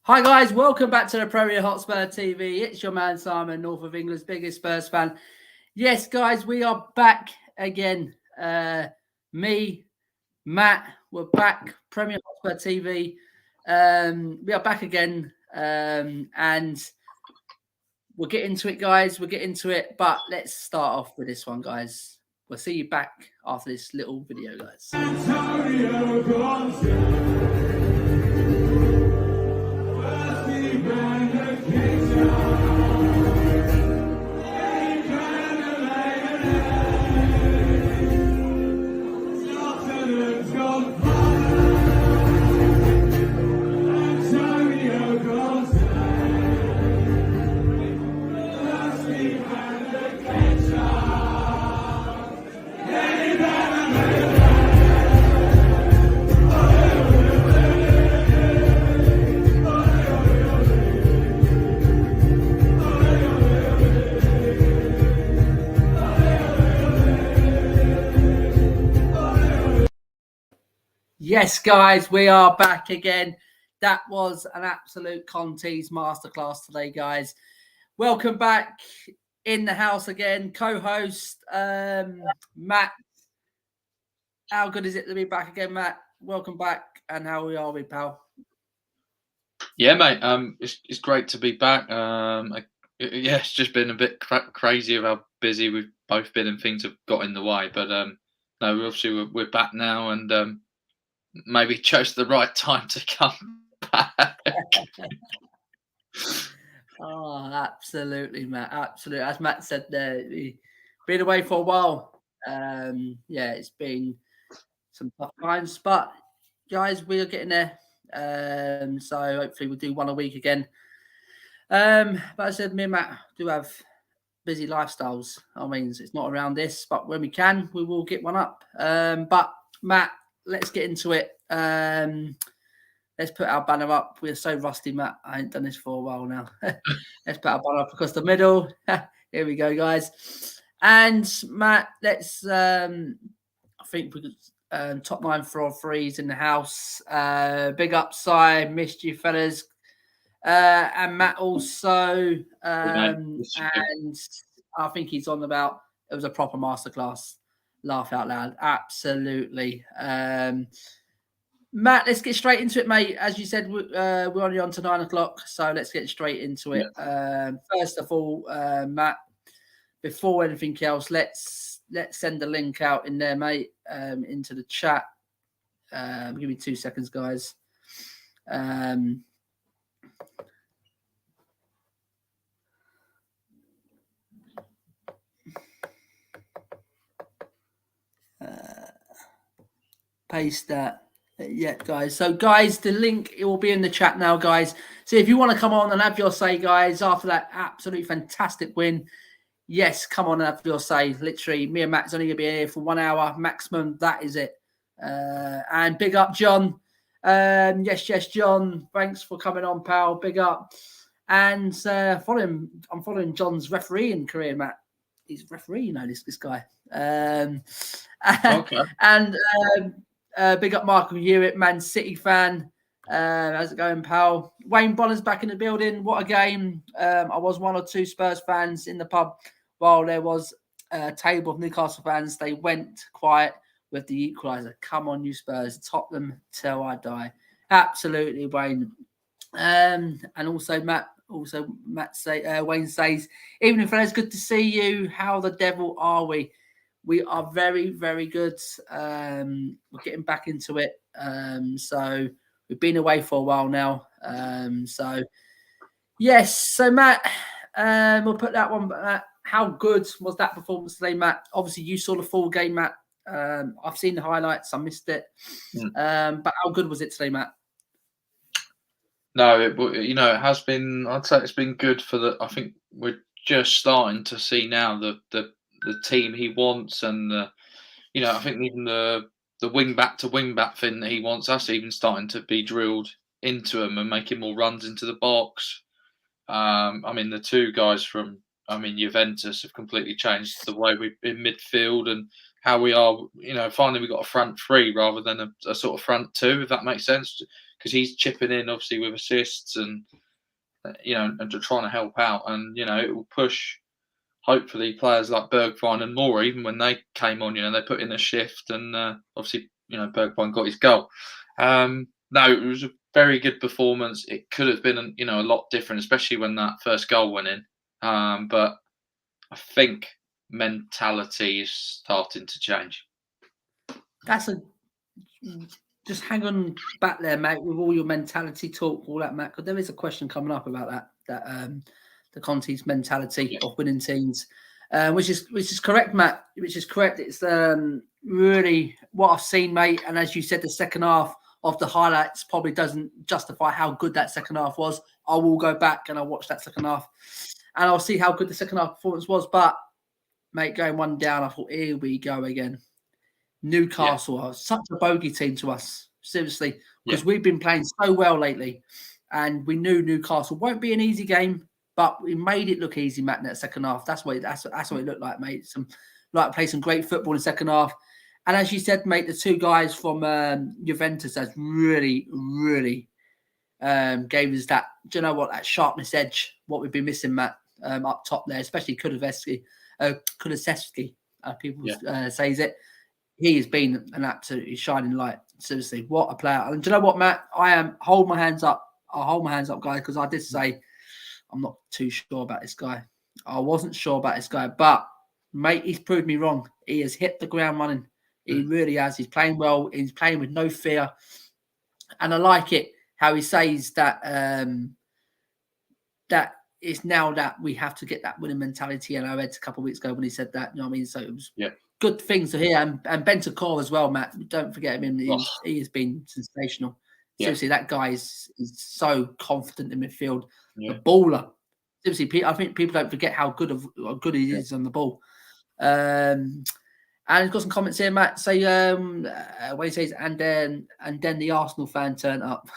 Hi guys, welcome back to the Premier Hotspur TV. It's your man Simon, North of England's biggest Spurs fan. Yes, guys, we are back again. Me, Matt, we're back. Premier Hotspur TV. We are back again, and we'll get into it, guys. We'll get into it, but let's start off with this one, guys. We'll see you back after this little video, guys. Yes, guys, we are back again. That was an absolute Conte's masterclass today, guys. Welcome back in the house again. Co-host Matt. How good is it to be back again, Matt? Welcome back. And how are we, pal? Yeah, mate. It's great to be back. It's just been a bit crazy of how busy we've both been and things have got in the way. But no, obviously we're back now, and maybe chose the right time to come back. Oh, absolutely, Matt. Absolutely. As Matt said there, been away for a while. Yeah, it's been some tough times, but guys, we are getting there. So hopefully we'll do one a week again. But as I said, me and Matt do have busy lifestyles. I mean, it's not around this, but when we can, we will get one up. But Matt, let's get into it. Let's put our banner up. We're so rusty, Matt. I ain't done this for a while now. Let's put our banner up across the middle. Here we go, guys. And Matt, let's. I think we could top 9 for all threes in the house. Big upside, missed you fellas. And Matt also. And I think he's on about. It was a proper masterclass. Laugh out loud. Absolutely. Matt, let's get straight into it, mate. As you said, we're only on to 9 o'clock, so let's get straight into it. Yeah. First of all, Matt, before anything else, let's send the link out in there, mate, into the chat. Give me 2 seconds, guys. Paste that. Yeah, guys. So, guys, the link, it will be in the chat now, guys. So if you want to come on and have your say, guys, after that absolutely fantastic win, yes, come on and have your say. Literally, me and Matt's only going to be here for 1 hour maximum. That is it. And big up, John. Yes, John. Thanks for coming on, pal. Big up. And I'm following John's refereeing career, Matt. He's referee, you know, this guy. Okay. And big up Michael Hewitt, Man City fan. How's it going, pal? Wayne Bonner's back in the building. What a game. I was 1 or 2 Spurs fans in the pub while there was a table of Newcastle fans. They went quiet with the equaliser. Come on, you Spurs. Tottenham till I die. Absolutely, Wayne. And also Wayne says, evening fellas, good to see you. How the devil are we? We are very, very good. We're getting back into it. So we've been away for a while now. So yes. So Matt, we'll put that one. How good was that performance today, Matt? Obviously, you saw the full game, Matt. I've seen the highlights. I missed it. But how good was it today, Matt? No, it has been. I'd say it's been good for the. I think we're just starting to see now the team he wants, and I think even the wing back to wing back thing that he wants, that's even starting to be drilled into him and making more runs into the box. I mean, the 2 guys from Juventus have completely changed the way we've in midfield and how we are. Finally we got a front 3 rather than a sort of front 2, if that makes sense. because he's chipping in obviously with assists and and trying to help out, and it will push hopefully players like Bergwijn and Moura, even when they came on, they put in a shift, and obviously Bergwijn got his goal. No, it was a very good performance. It could have been a lot different, especially when that first goal went in. But I think mentality is starting to change. Just hang on back there, mate, with all your mentality talk, all that, Matt, because there is a question coming up about that the Conte's mentality of winning teams, which is correct, Matt. Which is correct. It's really what I've seen, mate. And as you said, the second half of the highlights probably doesn't justify how good that second half was. I will go back and I'll watch that second half, and I'll see how good the second half performance was. But mate, going one down, I thought, here we go again. Newcastle are such a bogey team to us, seriously, because we've been playing so well lately, and we knew Newcastle won't be an easy game, but we made it look easy, Matt, in that second half. That's what it looked like, mate. Play some great football in the second half, and as you said, mate, the two guys from Juventus has really, really gave us that. Do you know what, that sharpness edge? What we've been missing, Matt, up top there, especially Kulusevski. People says it. He has been an absolutely shining light. Seriously, what a player. And do you know what, Matt? I'll hold my hands up, guys, because I did say I'm not too sure about this guy. I wasn't sure about this guy, but, mate, he's proved me wrong. He has hit the ground running. He really has. He's playing well. He's playing with no fear. And I like it, how he says that that it's now that we have to get that winning mentality. And I read a couple of weeks ago when he said that, you know what I mean? So it was good things to hear. And Bentancur as well, Matt. Don't forget him. He has been sensational. Seriously, that guy is so confident in midfield. The baller. Seriously, I think people don't forget how good he is on the ball. And he's got some comments here, Matt. Say what he says, and then the Arsenal fan turned up.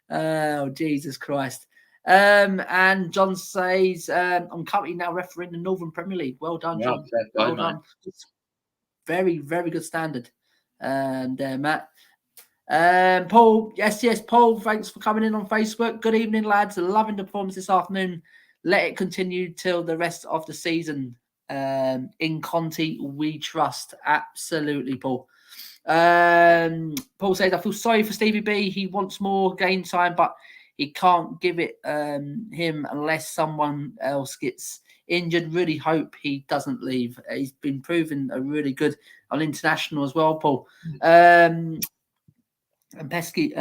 Oh, Jesus Christ. And John says, I'm currently now refereeing the Northern Premier League. Well done, John. Well done. Very, very good standard. And Matt. Paul, yes, Paul, thanks for coming in on Facebook. Good evening, lads. Loving the performance this afternoon. Let it continue till the rest of the season. In Conte, we trust. Absolutely, Paul. Paul says, I feel sorry for Stevie B. He wants more game time, but he can't give it him unless someone else gets injured. Really hope he doesn't leave. He's been proven a really good on international as well, Paul. And pesky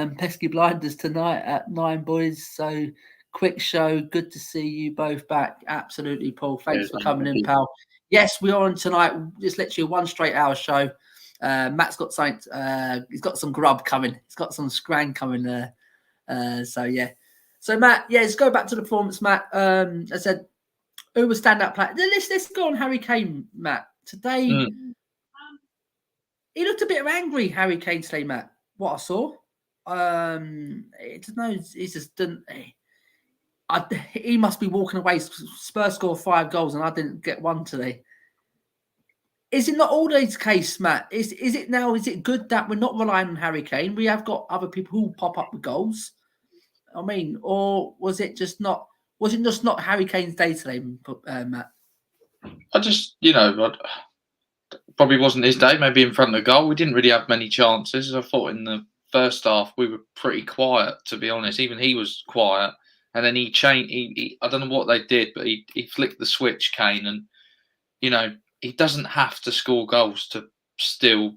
blinders tonight at 9, boys. So quick show. Good to see you both back. Absolutely, Paul. Thanks for coming in, pal. Yes, we are on tonight. It's literally a 1 straight hour show. Matt's got something. He's got some grub coming. He's got some scran coming there. So Matt, let's go back to the performance, Matt. I said, who was standout player? Let's go on Harry Kane, Matt. Today, he looked a bit angry, Harry Kane today, Matt. What I saw, he just didn't. He must be walking away. Spurs scored 5 goals, and I didn't get one today. Is it not always the case, Matt? Is it now? Is it good that we're not relying on Harry Kane? We have got other people who pop up with goals. I mean, or was it just not? Was it just not Harry Kane's day today, Matt? I just, probably wasn't his day. Maybe in front of the goal, we didn't really have many chances. I thought in the first half we were pretty quiet, to be honest. Even he was quiet, and then he changed. I don't know what they did, but he flicked the switch, Kane, and he doesn't have to score goals to still,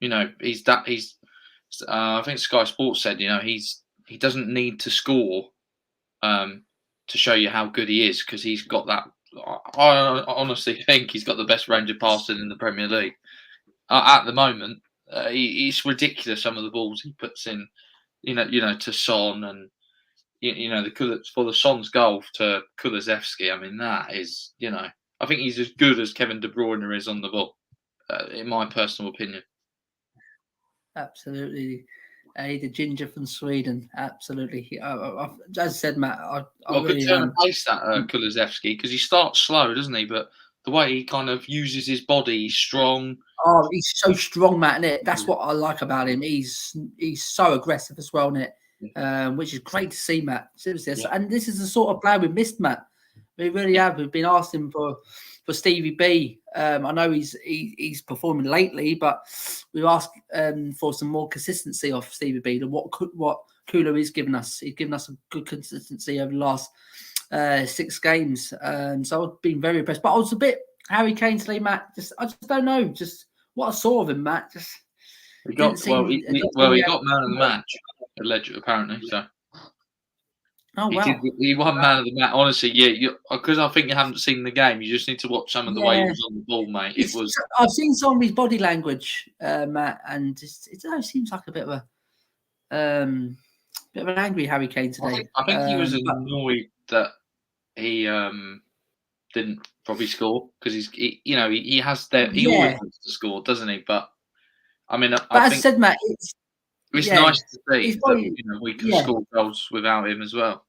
I think Sky Sports said, he doesn't need to score to show you how good he is, because he's got that. I honestly think he's got the best range of passing in the Premier League at the moment. It's ridiculous some of the balls he puts in, to Son, and for the Son's goal to Kulusevski. I mean, that is, I think he's as good as Kevin De Bruyne is on the ball, in my personal opinion. Absolutely. The ginger from Sweden. Absolutely. As I said, Matt, I really good turn of pace that Kulusevski, because he starts slow, doesn't he? But the way he kind of uses his body. He's strong. Oh, he's so strong, Matt, innit? That's what I like about him. He's so aggressive as well, innit? Which is great to see, Matt. Seriously. Yeah. And this is the sort of player we've missed, Matt. We really have. We've been asking for Stevie B. I know he's performing lately, but we've asked for some more consistency off Stevie B than what Kula is giving us. He's given us a good consistency over the last 6 games. So I've been very impressed. But I was a bit Harry Kane today, Matt. I just don't know. Just what I saw of him, Matt. Just he got man of the match, allegedly, apparently. So. Oh wow! He won man of the match. Honestly, yeah, because I think you haven't seen the game. You just need to watch some of the way he was on the ball, mate. I've seen some of his body language, Matt, and it seems like a bit of an angry Harry Kane today. I think he was annoyed that he didn't probably score because he has he always wants to score, doesn't he? But I mean, as I said, Matt, it's nice to see that we can score goals without him as well.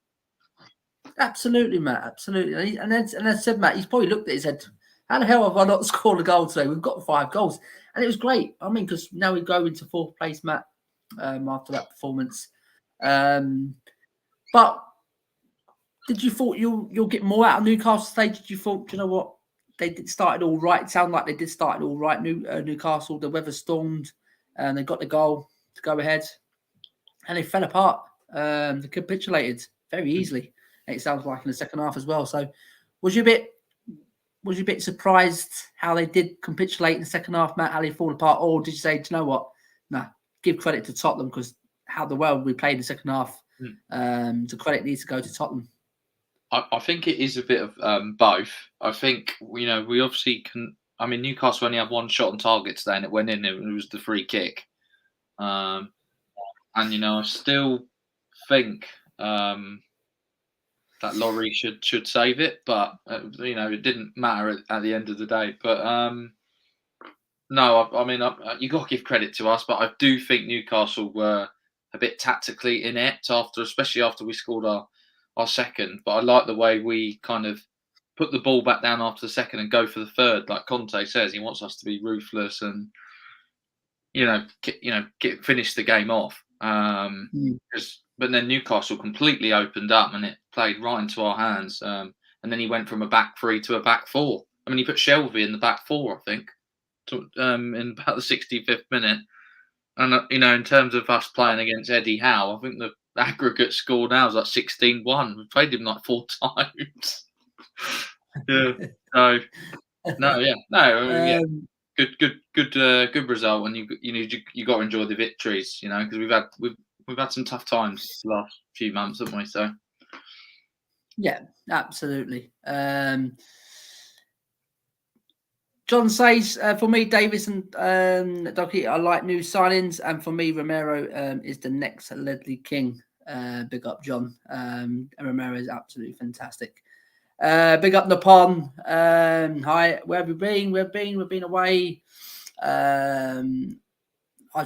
Absolutely, Matt. Absolutely. And as I said, Matt, he's probably looked at his head. How the hell have I not scored a goal today? We've got 5 goals, and it was great. I mean, because now we go into 4th place, Matt. After that performance, but did you thought you'll get more out of Newcastle today? Did you thought, you know what, they started all right? It sounded like they did start all right. Newcastle, the weather stormed, and they got the goal to go ahead, and they fell apart. They capitulated very easily. It sounds like in the second half as well. So, was you a bit surprised how they did capitulate in the second half, Matt? How they fall apart, or did you say, do you know what? Nah, give credit to Tottenham because how the well we played in the second half. The credit needs to go to Tottenham. I think it is a bit of both. I think we obviously can. I mean, Newcastle only had 1 shot on target today, and it went in. It was the free kick. And I still think that Laurie should save it, but it didn't matter at the end of the day. But no, I mean you got to give credit to us, but I do think Newcastle were a bit tactically inept especially after we scored our second. But I like the way we kind of put the ball back down after the second and go for the third, like Conte says. He wants us to be ruthless and finish the game off. But then Newcastle completely opened up and it played right into our hands. And then he went from a back 3 to a back 4. I mean, he put Shelby in the back 4, I think, in about the 65th minute. And, in terms of us playing against Eddie Howe, I think the aggregate score now is like 16-1. We've played him like 4 times. Yeah. So, Good result, and you got to enjoy the victories, because we've had some tough times the last few months, haven't we? So, yeah, absolutely. John says, for me, Davis and Docky, I like new signings, and for me, Romero is the next Ledley King. Big up, John. Romero is absolutely fantastic. Big up Napon. Hi, where have you been? We've been away. I've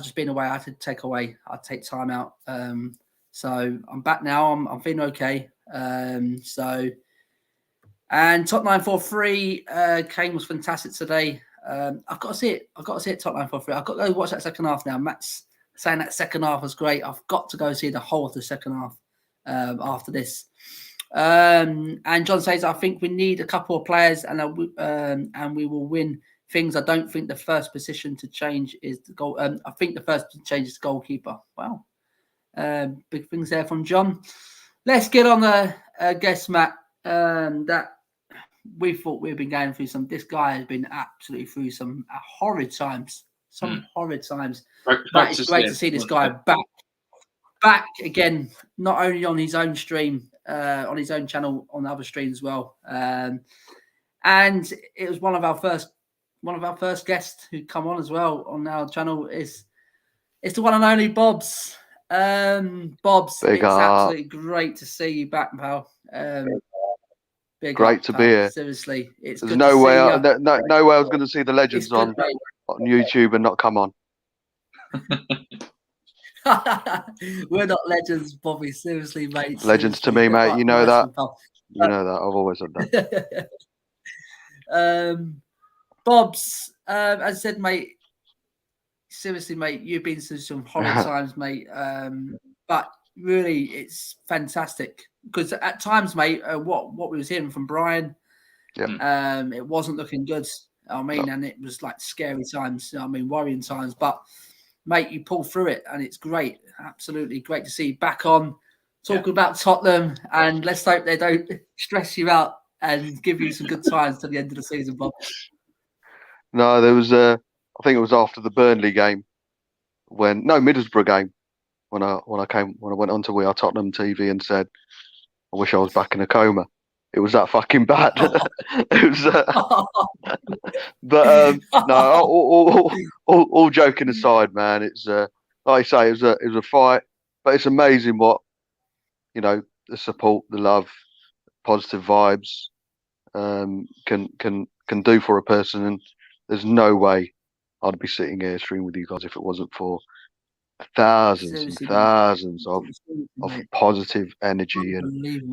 just been away. I had to take away. I take time out. So I'm back now. I'm feeling okay. And top 943, Kane was fantastic today. I've got to see it. Top 943. I've got to go watch that second half now. Matt's saying that second half was great. I've got to go see the whole of the second half after this. And John says, I think we need a couple of players and we will win things. I don't think the first position to change is the goal. I think the first to change is the goalkeeper. Wow. Big things there from John. Let's get on the guest, Matt, that we thought we've been going through this guy has been absolutely through some horrid times. Horrid times. But it's great to see this guy back again, not only on his own stream, on his own channel, on other streams as well. And it was one of our first guests who come on as well on our channel. It's the one and only Bobs. Bobs, it's absolutely great to see you back, pal. Great to be here. Seriously, it's There's no way I was going to see the legends on YouTube and not come on. We're not legends, Bobby. Seriously, mate. Legends to me, mate. You know that. You know that. I've always said Bob's, as I said, mate. Seriously, mate, you've been through some horrid times, mate. But really, it's fantastic because at times, mate, what we was hearing from Brian, it wasn't looking good. I mean, and it was like scary times. I mean, worrying times. But mate, you pull through it, and it's great. Absolutely great to see you back on talking about Tottenham. And let's hope they don't stress you out and give you some good times to the end of the season, Bob. No, there was I think it was after the Burnley game Middlesbrough game when I went on to We Are Tottenham TV and said, I wish I was back in a coma. It was that fucking bad. It was, but no, all joking aside, man. It's like I say, it was a fight, but it's amazing what the support, the love, positive vibes can do for a person. And there's no way I'd be sitting here streaming with you guys if it wasn't for thousands and thousands of positive energy and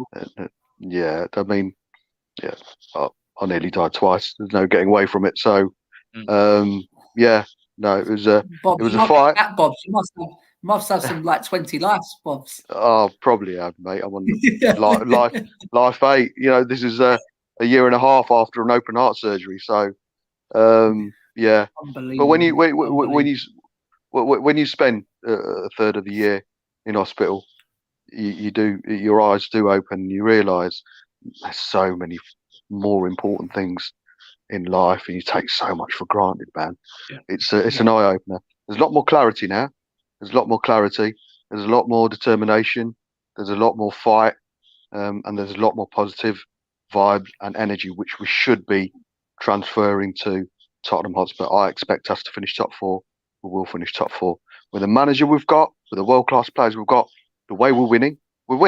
yeah. I mean, yeah, I nearly died twice. There's no getting away from it. So, yeah, no, it was a fight. Bobs, you must have some like 20 laughs, Bobs. Oh, probably have, mate. I'm on life 8. This is a year and a half after an open heart surgery. So, yeah. But when you spend a third of the year in hospital, your eyes do open. And you realise there's so many more important things in life, and you take so much for granted, man. Yeah. It's an eye opener. There's a lot more clarity now. There's a lot more clarity. There's a lot more determination. There's a lot more fight, and there's a lot more positive vibes and energy, which we should be transferring to Tottenham Hotspur. I expect us to finish top 4. We will finish top 4 with the manager we've got, with the world-class players we've got. The way we're winning, but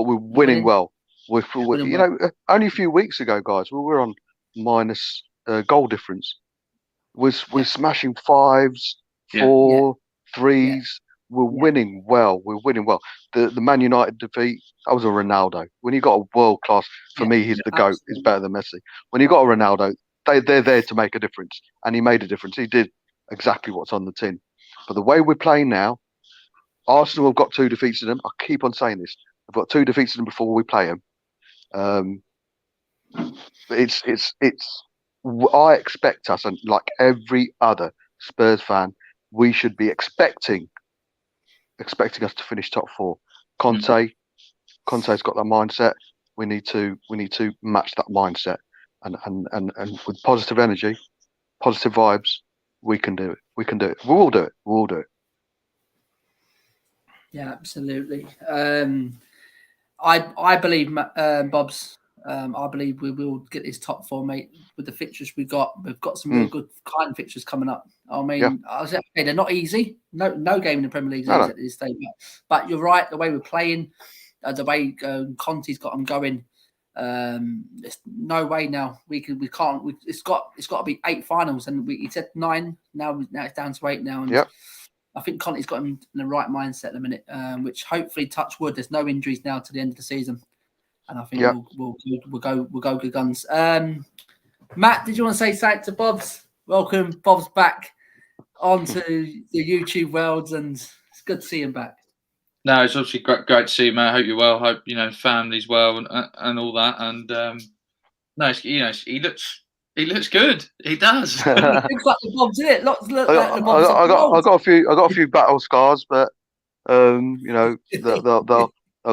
we're winning well. Only a few weeks ago, guys, we were on minus goal difference. We're smashing 5s, 4, 3s. We're winning well. We're winning well. The Man United defeat, that was a Ronaldo. When you got a world class, for me, he's the GOAT. He's better than Messi. When you got a Ronaldo, they're there to make a difference, and he made a difference. He did exactly what's on the tin. But the way we're playing now, Arsenal have got 2 defeats to them. I keep on saying this. They've got 2 defeats to them before we play them. I expect us, and like every other Spurs fan, we should be expecting us to finish top 4. Conte's got that mindset. We need to match that mindset, and with positive energy, positive vibes, we can do it. We can do it. We will do it. We will do it. Yeah, absolutely. I believe, Bobs. I believe we will get this top 4, mate. With the fixtures we've got some real good kind fixtures coming up. I mean, they're not easy. No game in the Premier League at this stage. But you're right. The way we're playing, the way Conte's got them going, there's no way now we can't. It's got to be 8 finals, and he said 9. Now it's down to 8 now. And I think Conte's got him in the right mindset at the minute, which hopefully, touch wood, there's no injuries now to the end of the season, and I think we'll go good guns. Matt, did you want to say something to Bob's? Welcome, Bob's back onto the YouTube world, and it's good to see him back. No, it's obviously great to see you, Matt. I hope you're well. Hope family's well and all that. And no, he looks good. He does. Looks like the Bob's in it. I got a few battle scars, but they'll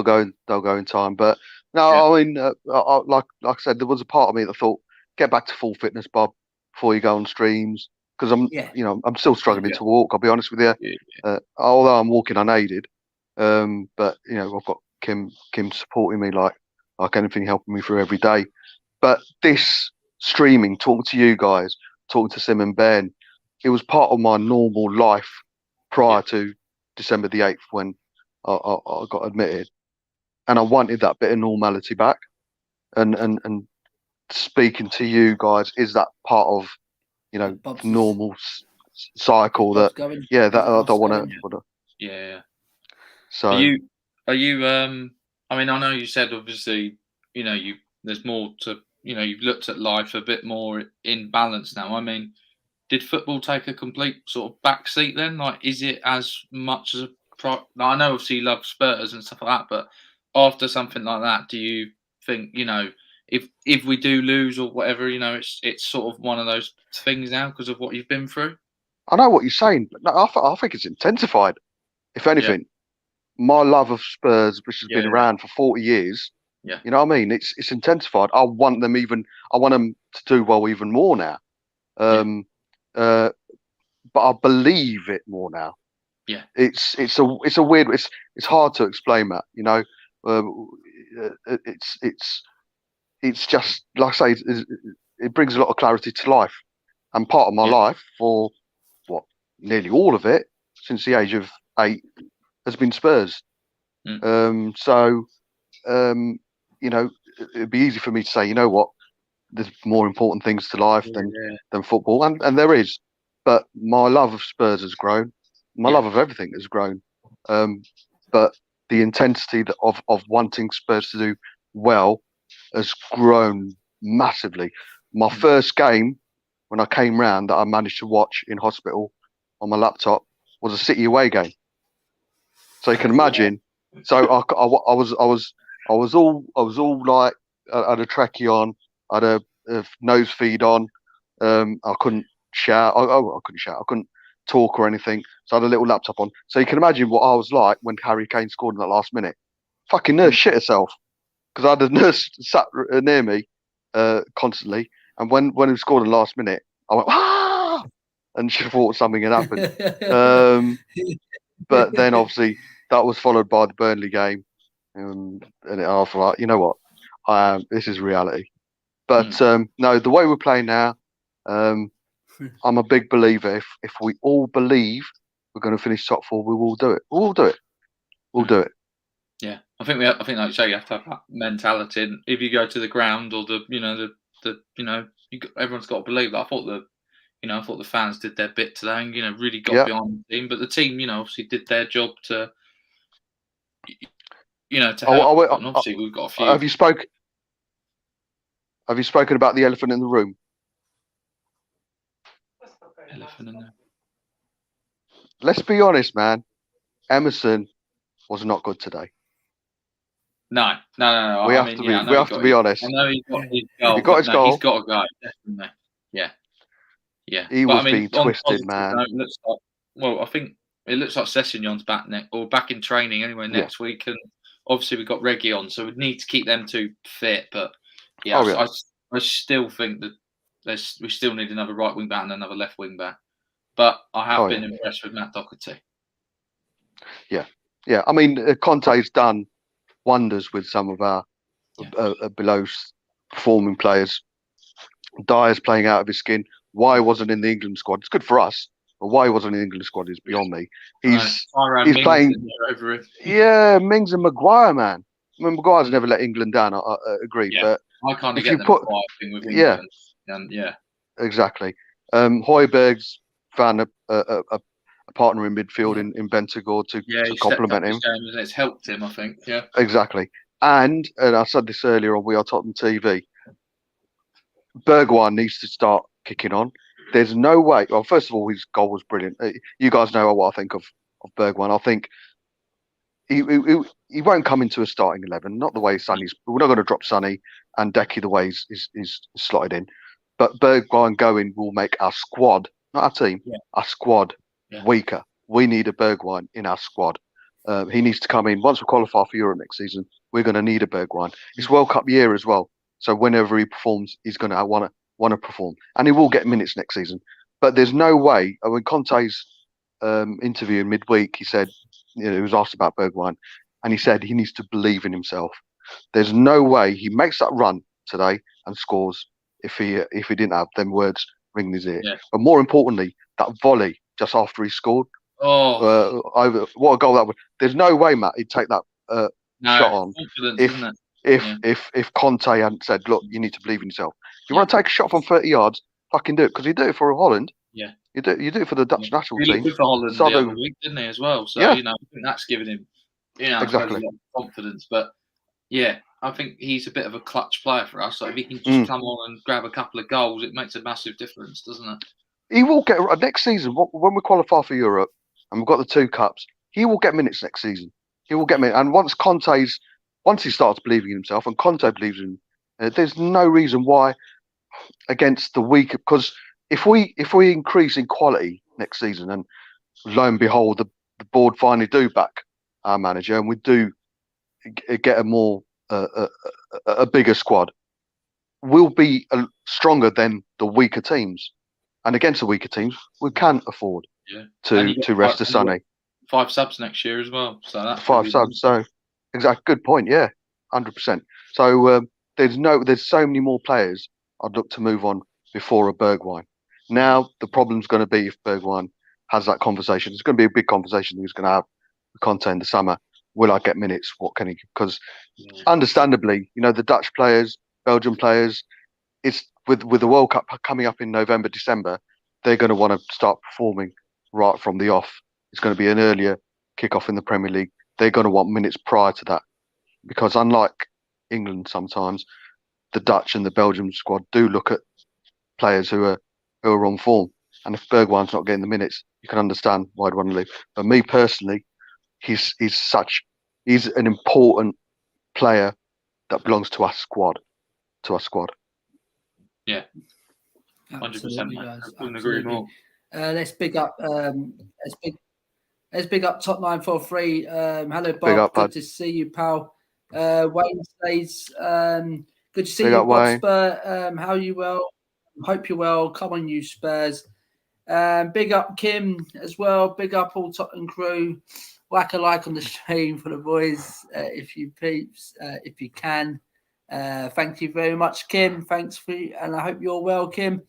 go in time. But no, I mean, like I said, there was a part of me that thought, get back to full fitness, Bob, before you go on streams, because I'm still struggling to walk. I'll be honest with you. Although I'm walking unaided, but I've got Kim supporting me like anything, helping me through every day. But this streaming, talking to you guys, talking to Sim and Ben, it was part of my normal life prior to December the 8th when I got admitted, and I wanted that bit of normality back. And speaking to you guys is that part of normal cycle that I don't want to. Yeah. So are you? I mean, I know you said obviously there's more to you've looked at life a bit more in balance now. I mean, did football take a complete sort of back seat then? Like, is it as much as a I know obviously you love Spurs and stuff like that, but after something like that, do you think, if we do lose or whatever, it's sort of one of those things now because of what you've been through? I know what you're saying, but no, I think it's intensified. If anything, my love of Spurs, which has been around for 40 years, you know what I mean? It's intensified. I want them to do well even more now. But I believe it more now. Yeah. It's a weird. It's hard to explain, Matt. It's just like I say. It brings a lot of clarity to life, and part of my life for nearly all of it since the age of 8 has been Spurs. So it'd be easy for me to say, you know what, there's more important things to life than football, and there is. But my love of Spurs has grown. My love of everything has grown. But the intensity of wanting Spurs to do well has grown massively. My first game, when I came round, that I managed to watch in hospital on my laptop, was a City away game. So you can imagine. So I was all like, I had a trachea on, I had a nose feed on. I couldn't shout. I couldn't shout. I couldn't talk or anything. So I had a little laptop on. So you can imagine what I was like when Harry Kane scored in that last minute. Fucking nurse shit herself because I had a nurse sat near me constantly. And when he scored in the last minute, I went, ah! And she thought something had happened. But then obviously that was followed by the Burnley game. And I was like, you know what? This is reality. But no, the way we're playing now, I'm a big believer. If we all believe we're going to finish top 4, we will do it. We'll do it. We'll do it. Yeah, I think like you say, you have to have that mentality. And if you go to the ground or everyone's got to believe that. I thought the fans did their bit today and really got behind the team. But the team, obviously did their job to help. And obviously we've got a few. Have you spoken about the elephant in the room? Elephant in there. Let's be honest, man. Emerson was not good today. No. We have to be honest. I know he got his goal. He got his goal. He's got to go, definitely. Yeah. He was being twisted, man. I think it looks like Sessegnon's back in training anyway next week, and obviously we've got Reggie on, so we need to keep them two fit. But I still think that we still need another right wing back and another left wing back. But I have been impressed with Matt Doherty. Yeah. I mean, Conte's done wonders with some of our below performing players. Dyer's playing out of his skin. Why he wasn't in the England squad? It's good for us, but why he wasn't in the England squad is beyond me. He's playing. Mings and Maguire, man. I mean, Maguire's never let England down. I agree, but I kind of get the Maguire thing with England. Exactly. Højbjerg's found a partner in midfield in Bentancur to complement him. And it's helped him, I think. Yeah, exactly. And I said this earlier on We Are Tottenham TV. Bergwijn needs to start kicking on. There's no way. Well, first of all, his goal was brilliant. You guys know what I think of Bergwijn. I think he won't come into a starting 11. Not the way Sonny's. We're not going to drop Sonny and Decky the way he's slotted in. But Bergwijn going will make our squad, not our team, our squad weaker. We need a Bergwijn in our squad. He needs to come in. Once we qualify for Europe next season, we're going to need a Bergwijn. It's World Cup year as well. So whenever he performs, he's going to want to perform. And he will get minutes next season. But there's no way. When Conte's interview in midweek, he said, he was asked about Bergwijn, and he said he needs to believe in himself. There's no way he makes that run today and scores if he didn't have them words ringing his ear. But more importantly, that volley just after he scored. What a goal that was! There's no way, Matt, he'd take that shot on if Conte hadn't said, "Look, you need to believe in yourself. If you want to take a shot from 30 yards, fucking do it." Because he did it for Holland. Yeah, you do it for the Dutch national team. Good for Holland the other week, didn't he, as well? So I think that's given him, exactly, a lot of confidence. But I think he's a bit of a clutch player for us. So if he can just come on and grab a couple of goals, it makes a massive difference, doesn't it? He will get next season when we qualify for Europe and we've got the 2 cups. He will get minutes next season. He will get minutes, and once he starts believing in himself, and Conte believes in him, there's no reason why against the weaker. Because if we increase in quality next season, and lo and behold, the board finally do back our manager, and we do get a more a bigger squad, we'll be stronger than the weaker teams. And against the weaker teams, we can afford to rest the Sonny. 5 subs next year as well. So that's 5 subs. So exactly, good point. Yeah, 100%. So there's so many more players I'd look to move on before a Bergwijn. Now the problem's going to be if Bergwijn has that conversation. It's going to be a big conversation he's going to have with Conte in the summer. Will I get minutes? What can he? Because understandably, the Dutch players, Belgian players, it's with the World Cup coming up in November, December, they're going to want to start performing right from the off. It's going to be an earlier kickoff in the Premier League. They're going to want minutes prior to that, because unlike England, sometimes the Dutch and the Belgian squad do look at players who are on form. And if Bergwijn's not getting the minutes, you can understand why I'd want to leave. But me personally, he's an important player that belongs to our squad. Yeah, 100%. I couldn't agree more. Let's big up. Let's big up Top 943. Hello, Bob. Up, good to see you, pal. Wayne says, "Good to see you, Bob Wayne. Spur. How are you? Well, hope you're well. Come on, you Spurs. Big up Kim as well. Big up all Tottenham crew. Whack a like on the stream for the boys, if you peeps, if you can. Thank you very much, Kim. Thanks for you, and I hope you're well, Kim.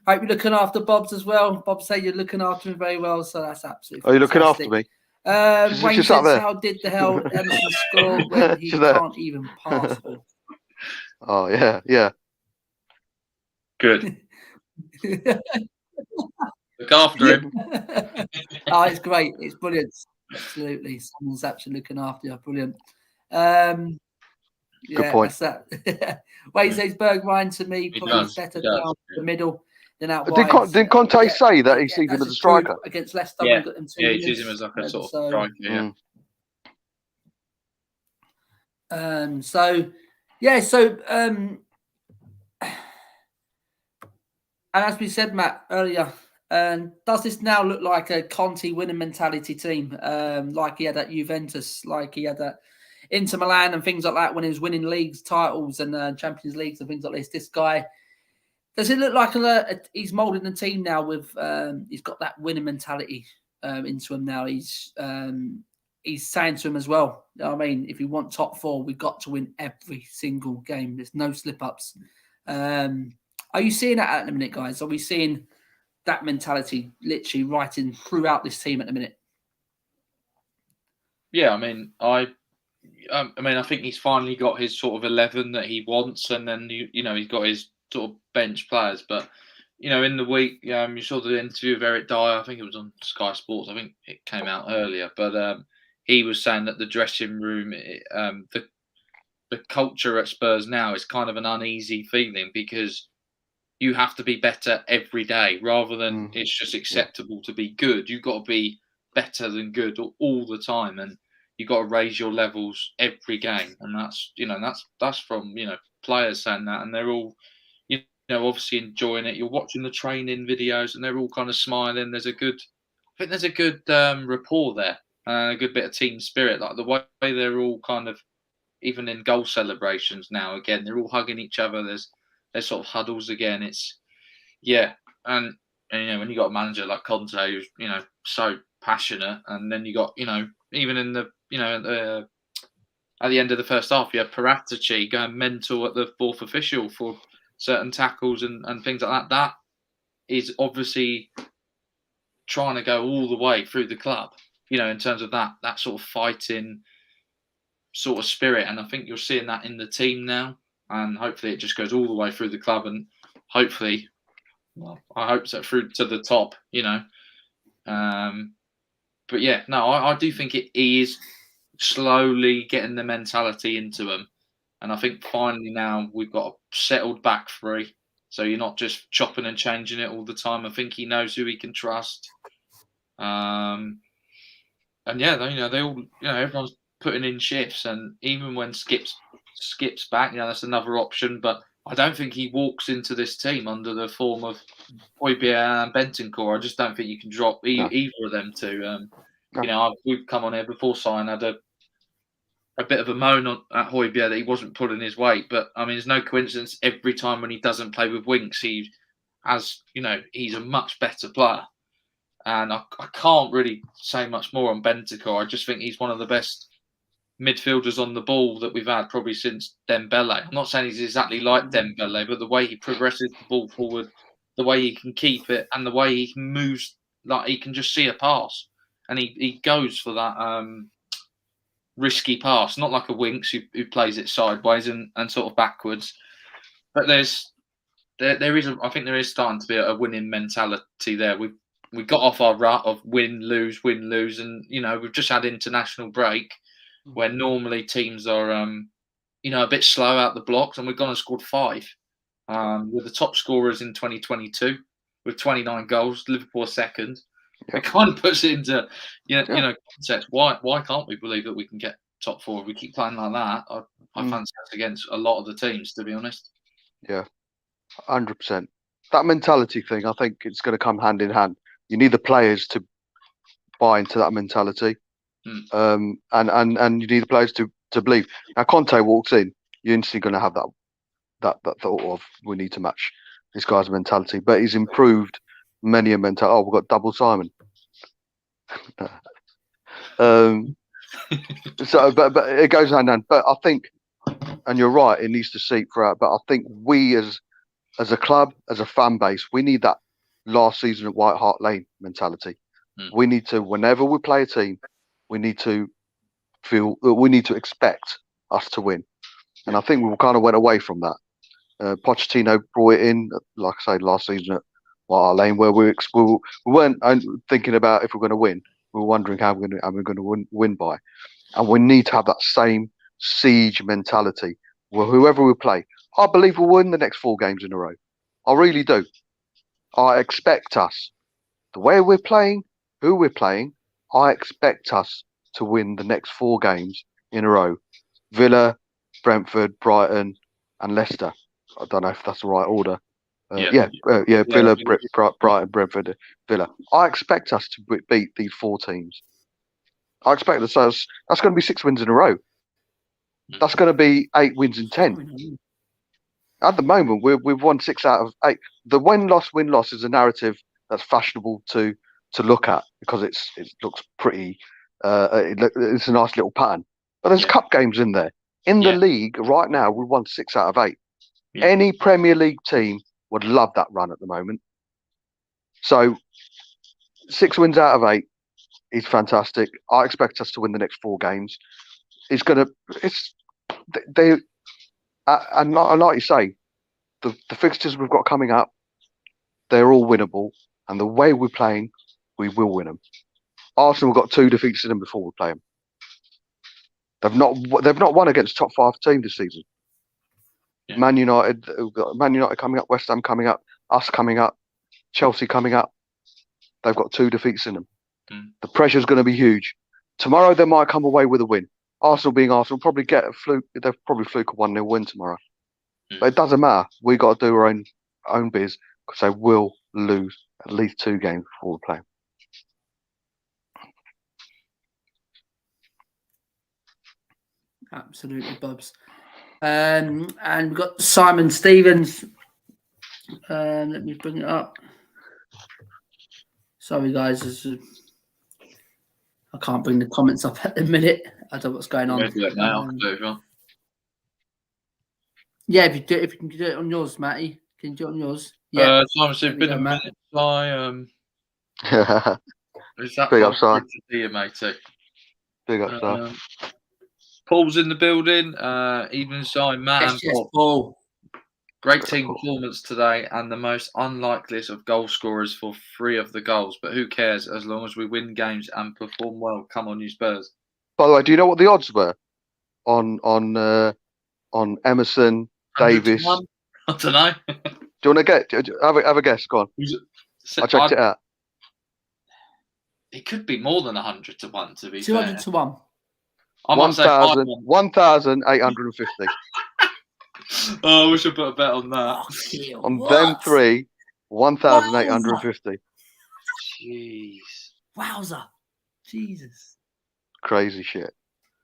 Hope you're looking after Bob's as well. Bob said you're looking after him very well, so that's absolutely Are you looking after me? Wayne says, how did the hell Emerson score when he can't even pass? Oh, yeah. Good. Look after him. Oh, it's great. It's brilliant. Absolutely. Someone's actually looking after you. Brilliant. Good point. That's that. Wayne says Bergwijn to me plays better down the middle than out wide. Didn't Conte say that he sees him as a striker? Against Leicester. Yeah, he sees him as like a sort of striker, and as we said, Matt, earlier, does this now look like a Conte winning mentality team, like he had at Juventus, like he had at Inter Milan and things like that when he was winning leagues, titles and Champions Leagues and things like this? This guy, does it look like he's moulding the team now with he's got that winning mentality into him now? He's saying to him as well, you know what I mean, if you want top 4, we've got to win every single game. There's no slip-ups. Are you seeing that at the minute, guys? Are we seeing that mentality literally writing throughout this team at the minute? Yeah, I mean, I think he's finally got his sort of 11 that he wants, and then he's got his sort of bench players. But in the week, you saw the interview of Eric Dyer. I think it was on Sky Sports. I think it came out earlier, but he was saying that the dressing room, the culture at Spurs now is kind of an uneasy feeling because you have to be better every day rather than it's just acceptable to be good. You've got to be better than good all the time, and you've got to raise your levels every game. And that's from players saying that, and they're all obviously enjoying it. You're watching the training videos, and they're all kind of smiling. There's a good rapport there, a good bit of team spirit. Like the way they're all kind of, even in goal celebrations now, again, they're all hugging each other. There's sort of huddles again. And when you got a manager like Conte who's so passionate, and then you got even in the at the end of the first half, you have Paratici going mental at the 4th official for certain tackles and things like that. That is obviously trying to go all the way through the club, in terms of that sort of fighting sort of spirit. And I think you're seeing that in the team now. And hopefully it just goes all the way through the club, and hopefully, I hope so, through to the top, But I do think he is slowly getting the mentality into him. And I think finally now we've got a settled back three. So you're not just chopping and changing it all the time. I think he knows who he can trust. And yeah, they all, everyone's putting in shifts. And even when Skips back, that's another option. But I don't think he walks into this team under the form of Højbjerg and Bentancur. I just don't think you can drop either of them two. No. We've come on here before, Si, and had a bit of a moan at Højbjerg that he wasn't pulling his weight. But I mean, it's no coincidence every time when he doesn't play with Winks, he's a much better player. And I can't really say much more on Bentancur. I just think he's one of the best midfielders on the ball that we've had probably since Dembele. I'm not saying he's exactly like Dembele, but the way he progresses the ball forward, the way he can keep it, and the way he moves, like he can just see a pass. And he goes for that risky pass, not like a Winks who plays it sideways and sort of backwards. But I think there is starting to be a winning mentality there. We got off our rut of win, lose, and we've just had international break where normally teams are a bit slow out the blocks, and we've gone and scored 5. We're the top scorers in 2022 with 29 goals. Liverpool second. Yeah. It kind of puts it into context. Why can't we believe that we can get top 4 if we keep playing like that? I fancy us against a lot of the teams, to be honest. Yeah, 100%. That mentality thing, I think it's going to come hand in hand. You need the players to buy into that mentality, and you need the players to believe. Now, Conte walks in, you're instantly going to have that thought of we need to match this guy's mentality. But he's improved many a mentality. Oh, we've got double Simon. So, but it goes hand in hand. But I think, and you're right, it needs to seep throughout. But I think we as a club, as a fan base, we need that last season at White Hart Lane mentality. We need to, whenever we play a team, we need to expect us to win. And I think we kind of went away from that. Pochettino brought it in, like I say, last season at White Hart Lane, where we weren't thinking about if we're going to win. We were wondering how we're going to win by. And we need to have that same siege mentality. Well, whoever we play, I believe we'll win the next 4 games in a row. I really do. I expect us, the way we're playing, who we're playing, I expect us to win the next 4 games in a row. Villa, Brentford, Brighton, and Leicester. I don't know if that's the right order. Villa, Brighton, Brentford, Villa. I expect us to beat these 4 teams. I expect us. That's going to be 6 wins in a row. That's going to be 8 wins in 10. At the moment, we've won 6 out of 8. The win-loss is a narrative that's fashionable to look at because it looks pretty. It's a nice little pattern. But there's cup games in there. In the league right now, we've won 6 out of 8. Yeah. Any Premier League team would love that run at the moment. So 6 wins out of 8 is fantastic. I expect us to win the next 4 games. And like you say, the fixtures we've got coming up, they're all winnable. And the way we're playing, we will win them. Arsenal have got 2 defeats in them before we play them. They've not won against top 5 team this season. Yeah. Man United coming up, West Ham coming up, us coming up, Chelsea coming up. They've got 2 defeats in them. The pressure's going to be huge. Tomorrow they might come away with a win. Arsenal being Arsenal, probably get a fluke. They'll probably fluke a 1-0 win tomorrow. But it doesn't matter. We got to do our own biz because they will lose at least 2 games before we play. Absolutely, Bubs. And we've got Simon Stevens. Let me bring it up. Sorry, guys. I can't bring the comments up at the minute. I don't know what's going on. Yeah, if you can do it on yours, Matty. Can you do it on yours? Yeah. Simon said, been a minute. Is that big up, Si? See you, matey. Big up, Si. Paul's in the building. Evening, Si, Matt, yes, Paul. Great team performance today, and the most unlikeliest of goal scorers for 3 of the goals. But who cares as long as we win games and perform well? Come on, you Spurs. By the way, do you know what the odds were on on Emerson, 100 to Davis. 1? I don't know. Do you want to get? Have a guess. Go on. I checked it out. It could be more than 100 to 1. To be 200 fair, to 1. I might say 1,850. Oh, I wish I put a bet on that. On them three, 1,850. Jeez. Wowza. Jesus. Crazy shit.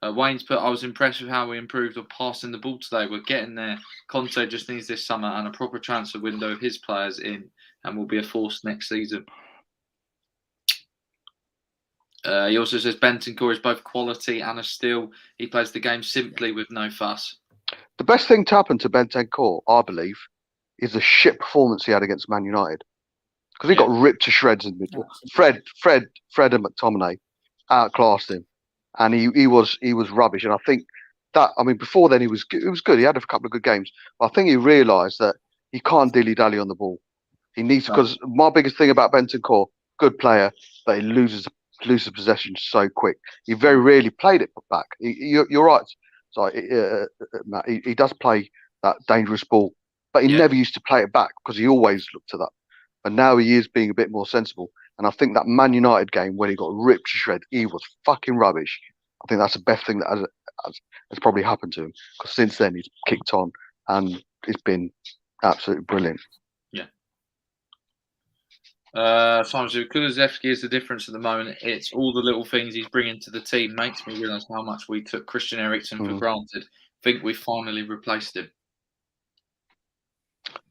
Wayne's put, I was impressed with how we improved on passing the ball today. We're getting there. Conte just needs this summer and a proper transfer window of his players in, and will be a force next season. He also says Bentancur is both quality and a steal. He plays the game simply with no fuss. The best thing to happen to Bentancur, I believe, is the shit performance he had against Man United. Because he got ripped to shreds in midfield. Fred and McTominay outclassed him. And he was rubbish. And I think that, I mean, before then he was good. He had a couple of good games. But I think he realised that he can't dilly-dally on the ball. He needs, because my biggest thing about Bentancur, good player, but he loses possession so quick. He very rarely played it back. You're right. So Matt, he does play that dangerous ball, but he never used to play it back because he always looked to that. And now he is being a bit more sensible. And I think that Man United game when he got ripped to shreds, he was fucking rubbish. I think that's the best thing that has probably happened to him, because since then he's kicked on and it's been absolutely brilliant. Simon says, Kulusevski is the difference at the moment. It's all the little things he's bringing to the team makes me realise how much we took Christian Eriksen for granted. Think we finally replaced him.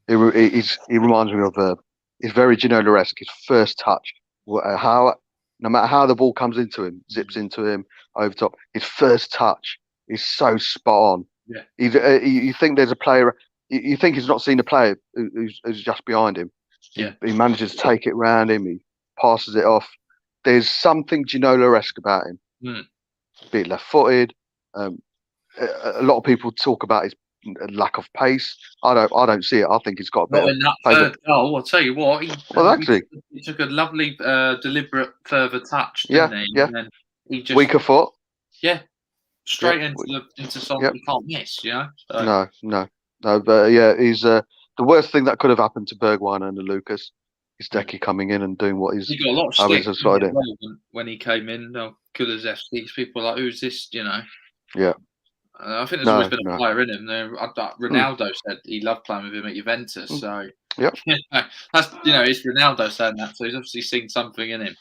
He reminds me of he's very Ginola-esque. His first touch, no matter how the ball comes into him, zips into him over top, his first touch is so spot on. Yeah. You think there's a player, you think he's not seen a player who's just behind him. Yeah. He manages to take it round him. He passes it off. There's something Ginola-esque about him. A bit left-footed. A lot of people talk about his lack of pace. I don't see it. I think he's got a bit. Not in that third goal. I'll tell you what. He took a lovely, deliberate further touch, didn't he? Yeah. And then he just weaker foot. Yeah. Straight into something you can't miss. You know. So. No. But yeah, he's the worst thing that could have happened to Bergwijn and Lucas is Decky coming in and doing what he's. He got a lot of stick when he came in. Kulusevski, people are like, who's this? You know. Yeah. I think there's always been a player in him. Ronaldo said he loved playing with him at Juventus. So yeah, that's it's Ronaldo saying that. So he's obviously seen something in him.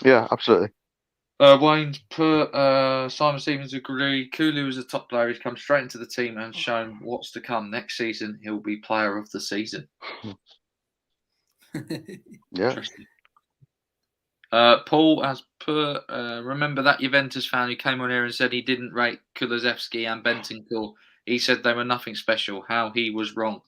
Yeah, absolutely. Wayne's put Simon Stevens agree. Kulu is a top player. He's come straight into the team and shown what's to come. Next season, he'll be player of the season. Yeah. Paul has put, remember that Juventus fan who came on here and said he didn't rate Kulusevski and Bentancur. He said they were nothing special. How he was wrong.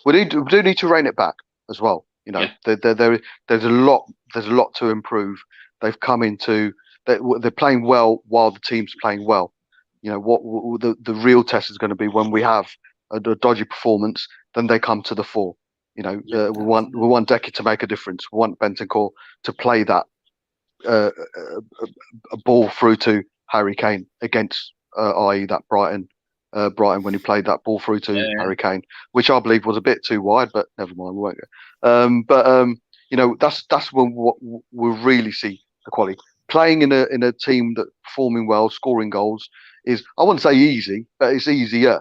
We do need to rein it back as well. You know, there's a lot to improve. They've come into they're playing well while the team's playing well. You know what the real test is going to be when we have a dodgy performance. Then they come to the fore. You know, we want Decky to make a difference. We want Bentancur to play that a ball through to Harry Kane against, i.e. that Brighton when he played that ball through to Harry Kane, which I believe was a bit too wide, but never mind, we won't go. You know, that's when we'll really see the quality. Playing in a team that's performing well, scoring goals is, I wouldn't say easy, but it's easier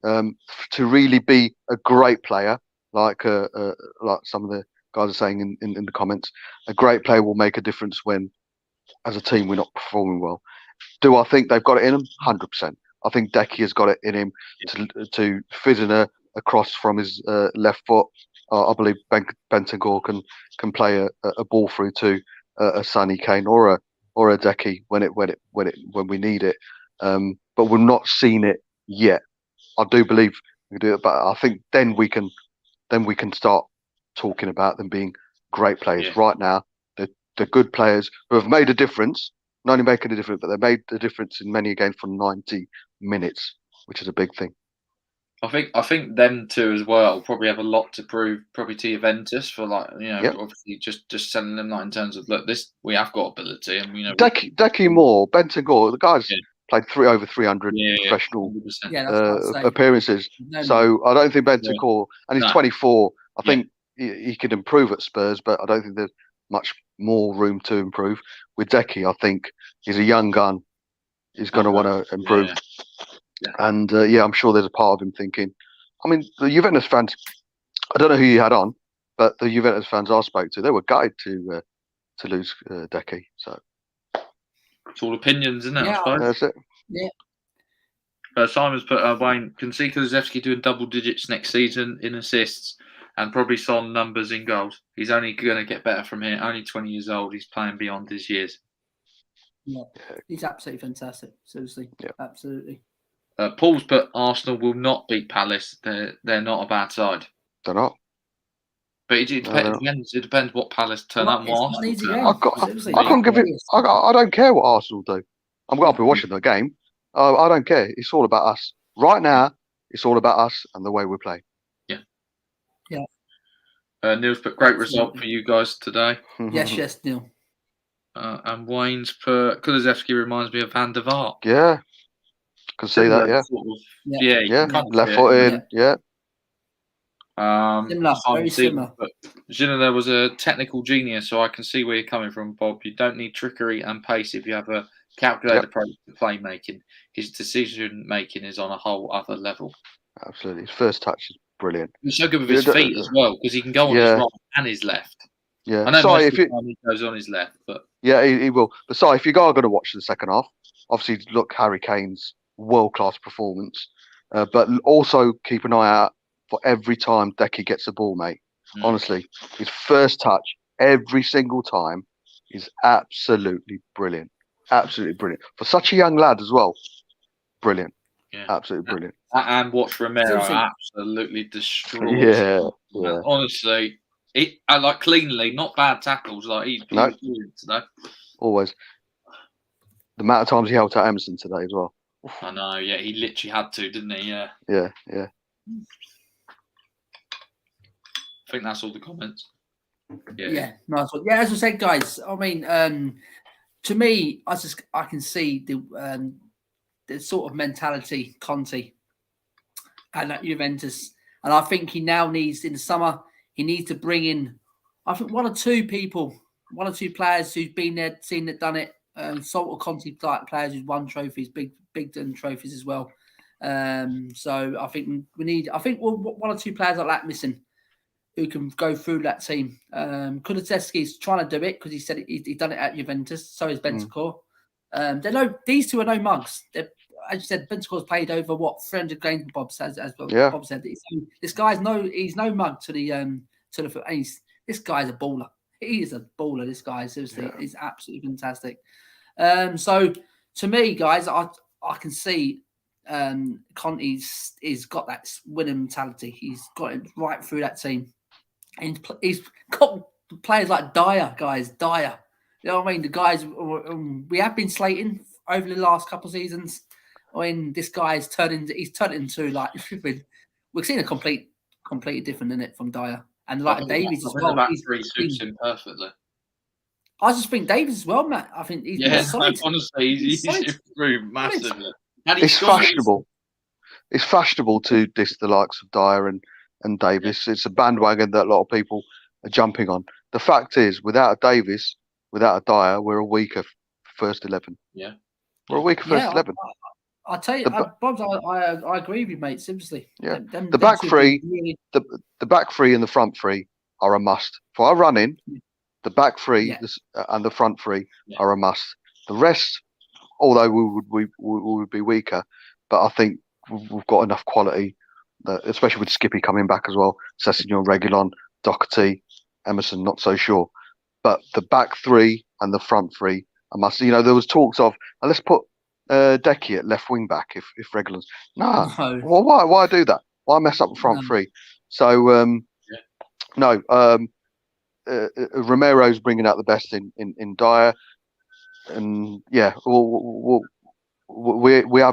to really be a great player. Like some of the guys are saying in the comments, a great player will make a difference when, as a team, we're not performing well. Do I think they've got it in them? 100%. I think Decky has got it in him to fizz in a cross from his left foot. I believe Bentancur can play a ball through to a Sonny Kane or a Decky when we need it. But we've not seen it yet. I do believe we can do it, but I think then we can start talking about them being great players. Yeah. Right now, they're good players who have made a difference. Not only making a difference, but they made a difference in many games for 90 minutes, which is a big thing. I think them two as well probably have a lot to prove, probably to Juventus for obviously just selling them that in terms of look, we have got ability and Decky more, Bentancur, the guys played over 300 Yeah, professional 100%. Yeah, that's what I'd say. appearances. No, So I don't think Yeah. Bentancur, and he's No. 24. I Yeah. think he could improve at Spurs, but I don't think there's much more room to improve. With Decky, I think he's a young gun. He's going to want to improve. Yeah. And I'm sure there's a part of him thinking. I mean, the Juventus fans. I don't know who you had on, but the Juventus fans I spoke to, they were gutted to lose Decky. So It's all opinions, isn't it? Yeah. I suppose. that's it. Yeah. Simon's put Wayne, can see Kulusevski doing double digits next season in assists and probably Son numbers in goals. He's only going to get better from here. Only 20 years old. He's playing beyond his years. Yeah, he's absolutely fantastic. Seriously, Yeah. Absolutely. Paul's put Arsenal will not beat Palace. They're not a bad side. They're not. But it depends. It depends what Palace turn up. Well, it's What not an Arsenal easy turn game. up. I can't give it. I don't care what Arsenal do. I'm going to be watching the game. I don't care. It's all about us. Right now, it's all about us and the way we play. Neil's put great Absolutely. result for you guys today. Yes, Neil. And Wayne's put Kulusevski reminds me of Van der Vaart. Yeah, can see that. Yeah, Sort of, Yeah. you yeah, can kind of left see foot it. in. Yeah, Similar, very similar. But Gina was a technical genius, so I can see where you're coming from, Bob. You don't need trickery and pace if you have a calculated approach to playmaking. His decision making is on a whole other level. absolutely. His first touch is brilliant. He's so good with his feet as well because he can go on his right and his left. Yeah, I know sorry most if of the you. time he goes on his left, but Yeah, he will. But sorry, if you are going to watch the second half, obviously look Harry Kane's world-class performance, but also keep an eye out for every time Decky gets the ball, mate. Honestly, his first touch every single time is absolutely brilliant. Absolutely brilliant for such a young lad as well. Brilliant. Yeah. Absolutely brilliant. And watch Romero Seriously. absolutely destroy. Yeah. Honestly, I like cleanly, not bad tackles. Like he was doing today. Always. The amount of times he helped out Emerson today as well. I know. Yeah, he literally had to, didn't he? Yeah. Yeah. I think that's all the comments. Yeah, nice one. Yeah, as I said, guys. I mean, to me, I can see the sort of mentality Conte and at Juventus, and I think he now needs in the summer. He needs to bring in, I think, one or two players who've been there, seen it, done it. Sort of Conte players who've won trophies, big done trophies as well. So I think we need. I think one or two players like that missing, who can go through that team. Kulusevski's trying to do it because he said he's done it at Juventus. So is Bentancur. These two are no mugs. As you said, Bentancur's played over 300 games. Bob says as well. Yeah. Bob said this guy's he's no mug to the this guy's a baller. He is a baller. This guy seriously, he's absolutely fantastic. So to me, guys, I can see Conte's got that winning mentality. He's got it right through that team. And he's got players like Dyer, guys. Dyer. You know what I mean? The guys we have been slating over the last couple of seasons. I mean, this guy's turned into like we've seen a completely different in it from Dyer. And like Davies as well. The back three suits him perfectly. I just think Davies as well, Matt. I think he's solid. Honestly, he's improved massively. It's fashionable. It's fashionable to diss the likes of Dyer and Davis. It's a bandwagon that a lot of people are jumping on. The fact is, without a Davis, without a Dyer, we're a weaker first 11. Yeah. We're a weaker first 11. I'll tell you, Bob, I agree with you, mate. Seriously. Yeah. The back three, the back three and the front three are a must. For our running, the back three and the front three are a must. The rest, although we would be weaker, but I think we've got enough quality, especially with Skippy coming back as well. Sessegnon, Reguilon, Doherty, Emerson, not so sure. But the back three and the front three are must. You know, there was talks of let's put Decky at left wing back if Reguilon's no. Well, why do that? Why mess up the front three? So Romero's bringing out the best in Dyer, and we have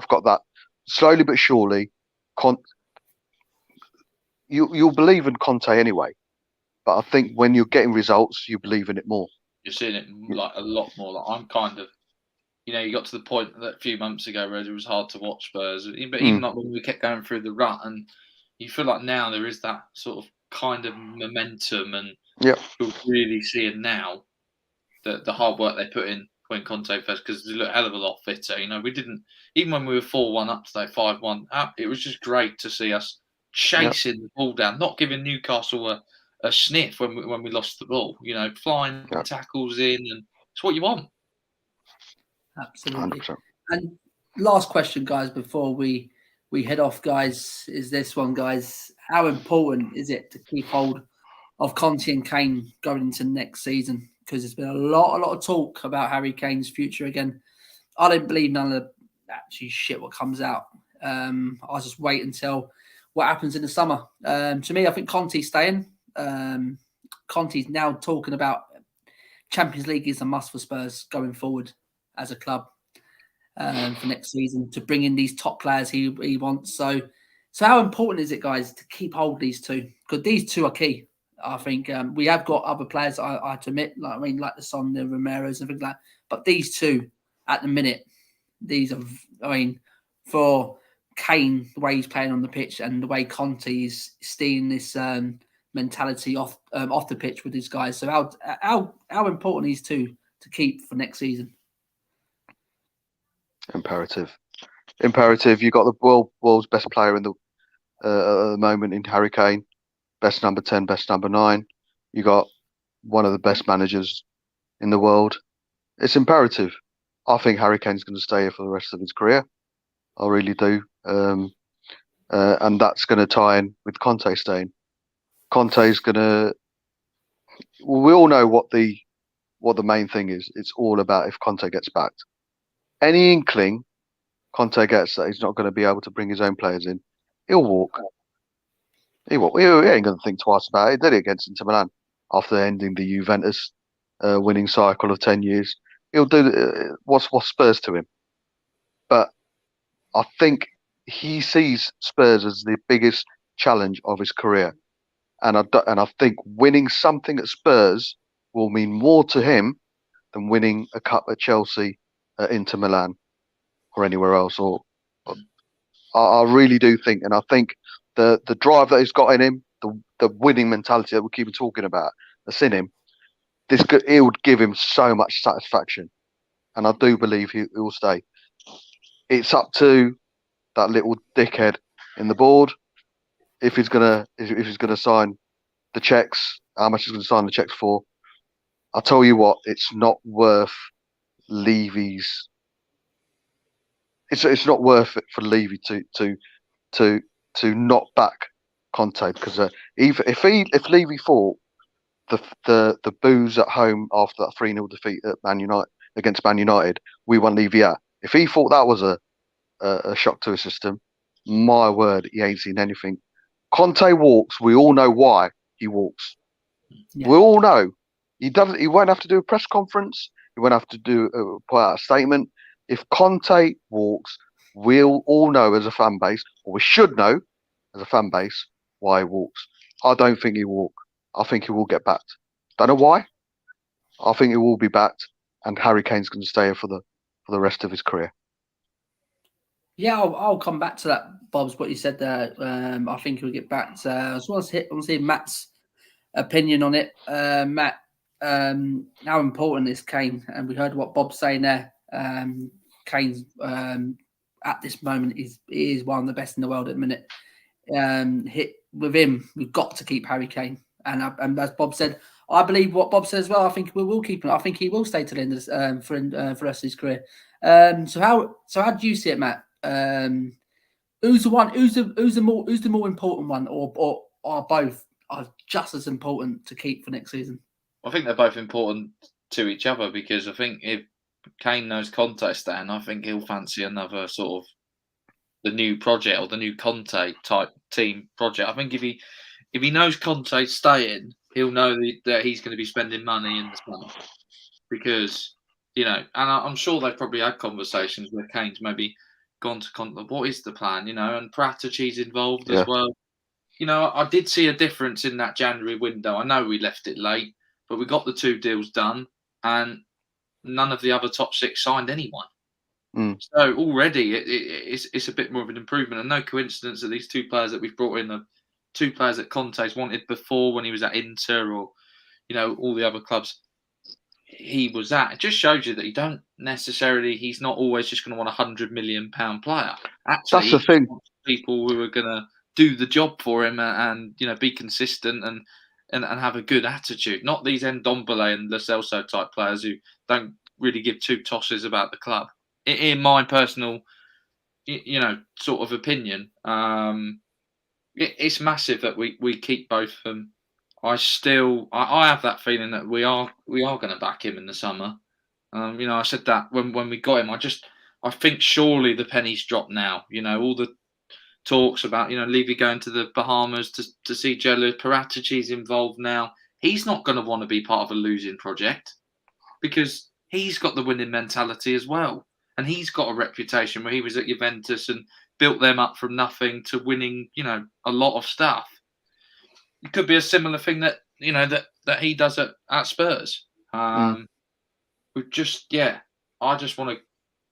got that slowly but surely. You'll believe in Conte anyway, but I think when you're getting results, you believe in it more. You're seeing it like a lot more. Like I'm kind of you got to the point that a few months ago where it was hard to watch Spurs. But even like when we kept going through the rut, and you feel like now there is that sort of kind of momentum, and Yep. you're really seeing now the hard work they put in when Conte first, because they look a hell of a lot fitter. We didn't, even when we were 4-1 up today, 5-1, it was just great to see us chasing the ball down, not giving Newcastle a sniff when we lost the ball. Flying tackles in, and it's what you want. Absolutely. 100%. And last question, guys, before we head off, guys, is this one, guys. How important is it to keep hold of Conte and Kane going into next season? Because there's been a lot of talk about Harry Kane's future again. I don't believe none of the actually shit what comes out. I'll just wait until what happens in the summer. To me, I think Conte's staying. Conte's now talking about Champions League is a must for Spurs going forward as a club for next season, to bring in these top players he wants. So how important is it, guys, to keep hold of these two? Because these two are key. I think we have got other players, I have to admit, like the Son, the Romero's and things like that. But these two, at the minute, these are, for Kane, the way he's playing on the pitch and the way Conte is stealing this mentality off the pitch with these guys. So how important these two to keep for next season? Imperative. You got the world's best player in the at the moment in Harry Kane, best number 10, best number 9. You got one of the best managers in the world. It's imperative. I think Harry Kane's going to stay here for the rest of his career. I really do. And that's going to tie in with Conte staying. Conte's going to. Well, we all know what the main thing is. It's all about if Conte gets backed. Any inkling Conte gets that he's not going to be able to bring his own players in, he'll walk. He ain't going to think twice about it. He did it against Inter Milan after ending the Juventus winning cycle of 10 years. He'll do what's Spurs to him. But I think he sees Spurs as the biggest challenge of his career. And I think winning something at Spurs will mean more to him than winning a cup at Chelsea, at Inter Milan, or anywhere else. I really do think, and I think the drive that he's got in him, the winning mentality that we keep talking about, that's in him, it would give him so much satisfaction, and I do believe he will stay. It's up to that little dickhead in the board if he's gonna sign the checks, how much he's gonna sign the checks for. I'll tell you what, it's not worth Levy's. It's not worth it for Levy to not back Conte, because if Levy thought the boos at home after that 3-0 defeat at against Man United, we won Levy out. If he thought that was a shock to his system, my word, he ain't seen anything. Conte walks. We all know why he walks. Yeah. We all know he doesn't. He won't have to do a press conference. He won't have to put out a statement. If Conte walks, we'll all know as a fan base, or we should know as a fan base, why he walks. I don't think he'll walk. I think he will get backed. Don't know why. I think he will be backed, and Harry Kane's going to stay here for the rest of his career. Yeah, I'll come back to that, Bob's, what you said there. I think he'll get backed. I just want to see Matt's opinion on it. Matt, how important is Kane? And we heard what Bob's saying there. Kane's at this moment he is one of the best in the world at the minute. With him, we've got to keep Harry Kane, and as Bob said, I believe what Bob said as well. I think we will keep him. I think he will stay to the end for the rest of his career. So how do you see it, Matt? Who's the more important one, or both are just as important to keep for next season? I think they're both important to each other, because I think if Kane knows Conte staying, I think he'll fancy another sort of the new project or the new Conte type team project. I think if he knows Conte staying, he'll know that he's going to be spending money in the summer, because and I'm sure they've probably had conversations where Kane's maybe gone to Conte. What is the plan? And Paratici's involved as well. I did see a difference in that January window. I know we left it late, but we got the 2 deals done, and none of the other top 6 signed anyone. Mm. So already it's a bit more of an improvement, and no coincidence that these 2 players that we've brought in are 2 players that Conte's wanted before when he was at Inter or all the other clubs he was at. It just shows you that he's not always just going to want £100 million player. Actually, That's the thing. People who are going to do the job for him and be consistent and have a good attitude. Not these Ndombele and Lo Celso type players who don't really give 2 tosses about the club. In my personal, sort of opinion, it's massive that we keep both of them. I have that feeling that we are going to back him in the summer. I said that when we got him. I think surely the penny's dropped now. All the talks about Levy going to the Bahamas to see Jello Paratici's involved now. He's not going to want to be part of a losing project because he's got the winning mentality as well, and he's got a reputation where he was at Juventus and built them up from nothing to winning a lot of stuff. It could be a similar thing that that he does at Spurs. I just want to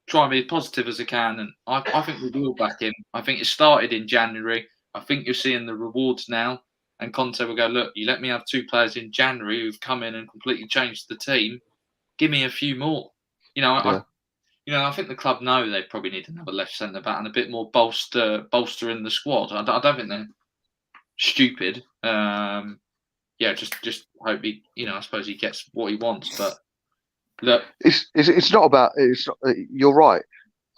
try and be as positive as I can, and I think we will back him. I think it started in January. I think you're seeing the rewards now, and Conte will go, look, you let me have 2 players in January who've come in and completely changed the team. Give me a few more. I think the club know they probably need another left centre back and a bit more bolster in the squad. I don't think they're stupid. Just hope he, I suppose he gets what he wants. But look, it's not about. You're right.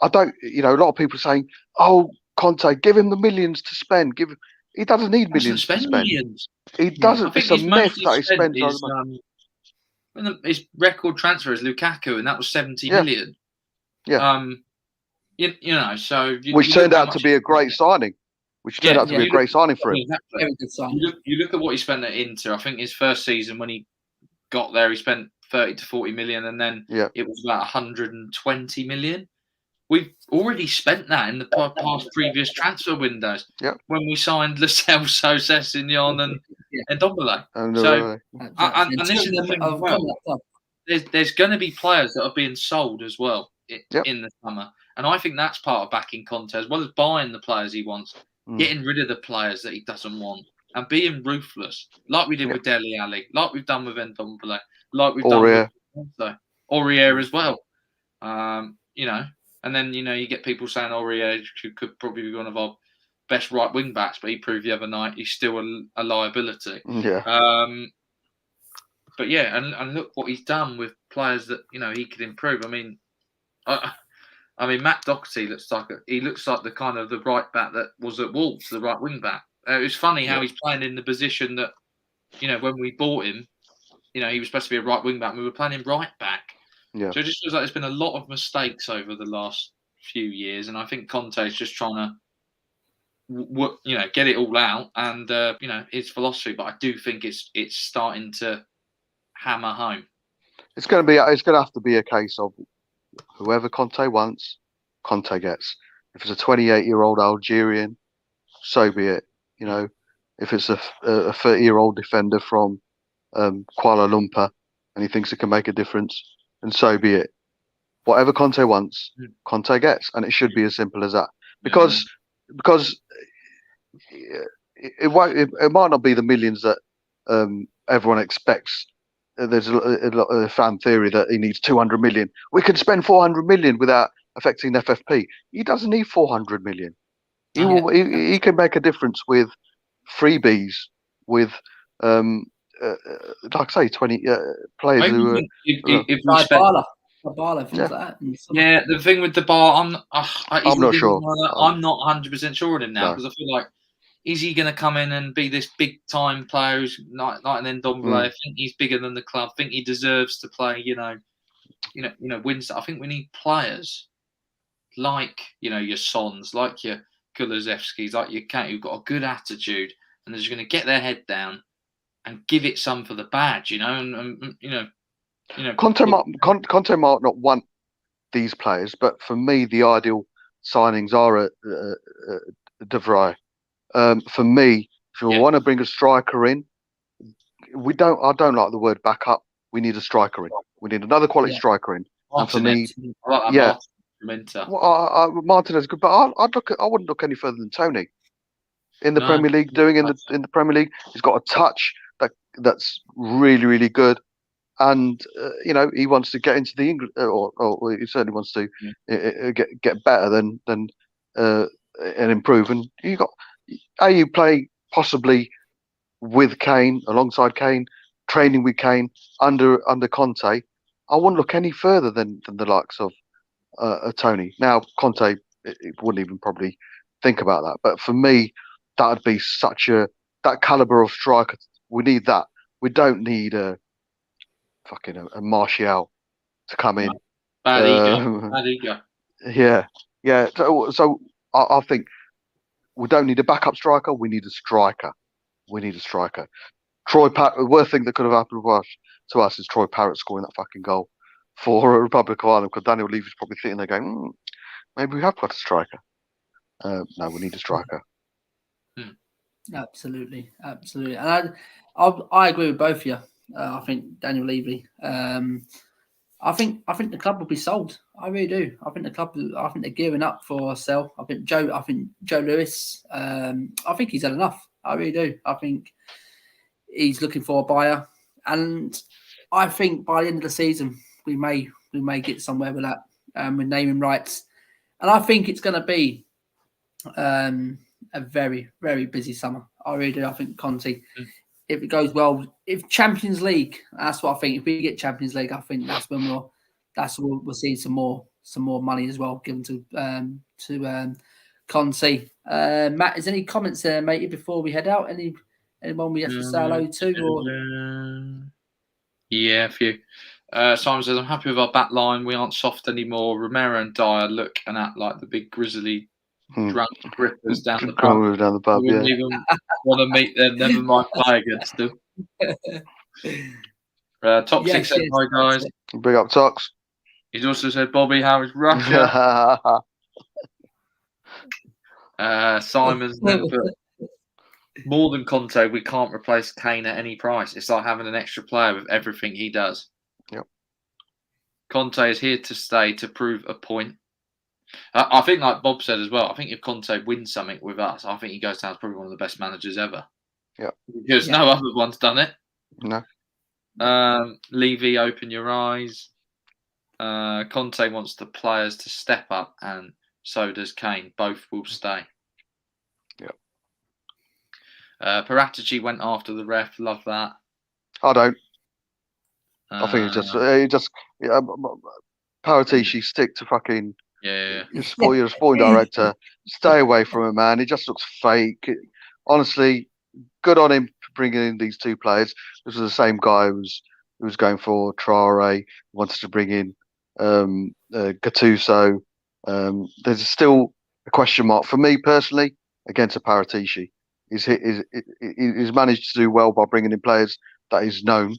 I don't. A lot of people saying, "Oh, Conte, give him the millions to spend. He doesn't need millions to spend. Millions. He doesn't. It's a myth that he spends. His record transfer is Lukaku, and that was 70 million. Yeah. So which turned out to be a great signing. Which turned out to be a great signing for him. Exactly. Very good signing. You look at what he spent at Inter. I think his first season when he got there, he spent 30 to 40 million, and then it was about 120 million. We've already spent that in the past previous transfer windows. Yep. When we signed Lo Celso, Sessegnon, and Ndombele. And this is the thing as well. There's going to be players that are being sold as well in the summer, and I think that's part of backing Conte as well as buying the players he wants, getting rid of the players that he doesn't want, and being ruthless, like we did with Dele Alli, like we've done with Ndombele, like we've done with Aurier as well. And then you get people saying Aurier could probably be one of our best right wing backs, but he proved the other night he's still a liability. Yeah. But and look what he's done with players that he could improve. I mean, Matt Doherty looks like the kind of the right back that was at Wolves, the right wing back. It was funny how he's playing in the position that when we bought him, he was supposed to be a right wing back. And we were playing him right back. Yeah. So it just feels like there's been a lot of mistakes over the last few years, and I think Conte's just trying to, get it all out and his philosophy. But I do think it's starting to hammer home. It's going to have to be a case of whoever Conte wants, Conte gets. If it's a 28-year-old Algerian, so be it. If it's a 30-year-old defender from Kuala Lumpur and he thinks it can make a difference, and so be it. Whatever Conte wants, Conte gets, and it should be as simple as that. Because it might not be the millions that everyone expects. There's a fan theory that he needs 200 million. We could spend 400 million without affecting FFP. He doesn't need 400 million. He can make a difference with freebies, with like I say, 20 players who are. The thing with the bar, I'm not sure. I'm not 100% sure on him now because I feel like, is he going to come in and be this big time player who's like an Ndombele? I think he's bigger than the club. I think he deserves to play. Win. I think we need players like your Sons, like your Kulusevskis, like your Kant, who've got a good attitude and they're just going to get their head down and give it some for the badge. Conte might not want these players, but for me, the ideal signings are De Vrij. For me, if you want to bring a striker in, I don't like the word backup. We need a striker in. We need another quality Yeah. striker in. And for me, Martinez. I like that yeah. Martinez from Inter. Well, Martinez is good, but I wouldn't look any further than Tony in the No, Premier League. Doing in the Premier League, he's got a touch that's really, really good. And he wants to get into the English, or he certainly wants to get better than and improve. And you play possibly with Kane, alongside Kane, training with Kane under Conte. I wouldn't look any further than the likes of Tony. Now Conte it wouldn't even probably think about that, but for me, that would be that caliber of striker. We need that. We don't need a Martial to come in. Bad ego. Yeah. So I think we don't need a backup striker. We need a striker. Troy Parrott. The worst thing that could have happened to us is Troy Parrott scoring that fucking goal for Republic of Ireland, because Daniel Levy's probably sitting there going, maybe we have got a striker. No, we need a striker. Absolutely. And I agree with both of you. I think Daniel Levy. I think the club will be sold. I really do. I think they're gearing up for a sell. I think Joe Lewis. I think he's had enough. I really do. I think he's looking for a buyer, and I think by the end of the season we may get somewhere with that with naming rights, and I think it's going to be a very, very busy summer. I really do. I think Conte, if it goes well, if Champions League, that's what I think. If we get Champions League, I think that's when we'll see some more money as well given to Conte. Matt, is any comments there, matey, before we head out? Anyone we have to say hello to? Or? Yeah, a few. Simon says, I'm happy with our back line. We aren't soft anymore. Romero and Dyer look and act like the big grizzly drunk grippers down the pub. Yeah. Even want to meet them, never mind play against them. Toxic said, hi guys. Big up Tox. He's also said, Bobby, how is Russia? Simon's then put, more than Conte, we can't replace Kane at any price. It's like having an extra player with everything he does. Yep. Conte is here to stay to prove a point. I think, like Bob said as well, I think if Conte wins something with us, I think he goes down as probably one of the best managers ever. Yeah. Because no other one's done it. No. Levy, open your eyes. Conte wants the players to step up, and so does Kane. Both will stay. Yep. Paratici went after the ref. Love that. I don't. I think he just Paratici stick to fucking. Yeah. You're a sporting director. Stay away from him, man. He just looks fake. Honestly, good on him for bringing in these two players. This was the same guy who was going for Traore. Wanted to bring in Gattuso. There's still a question mark for me personally against a Paratici. He's managed to do well by bringing in players that he's known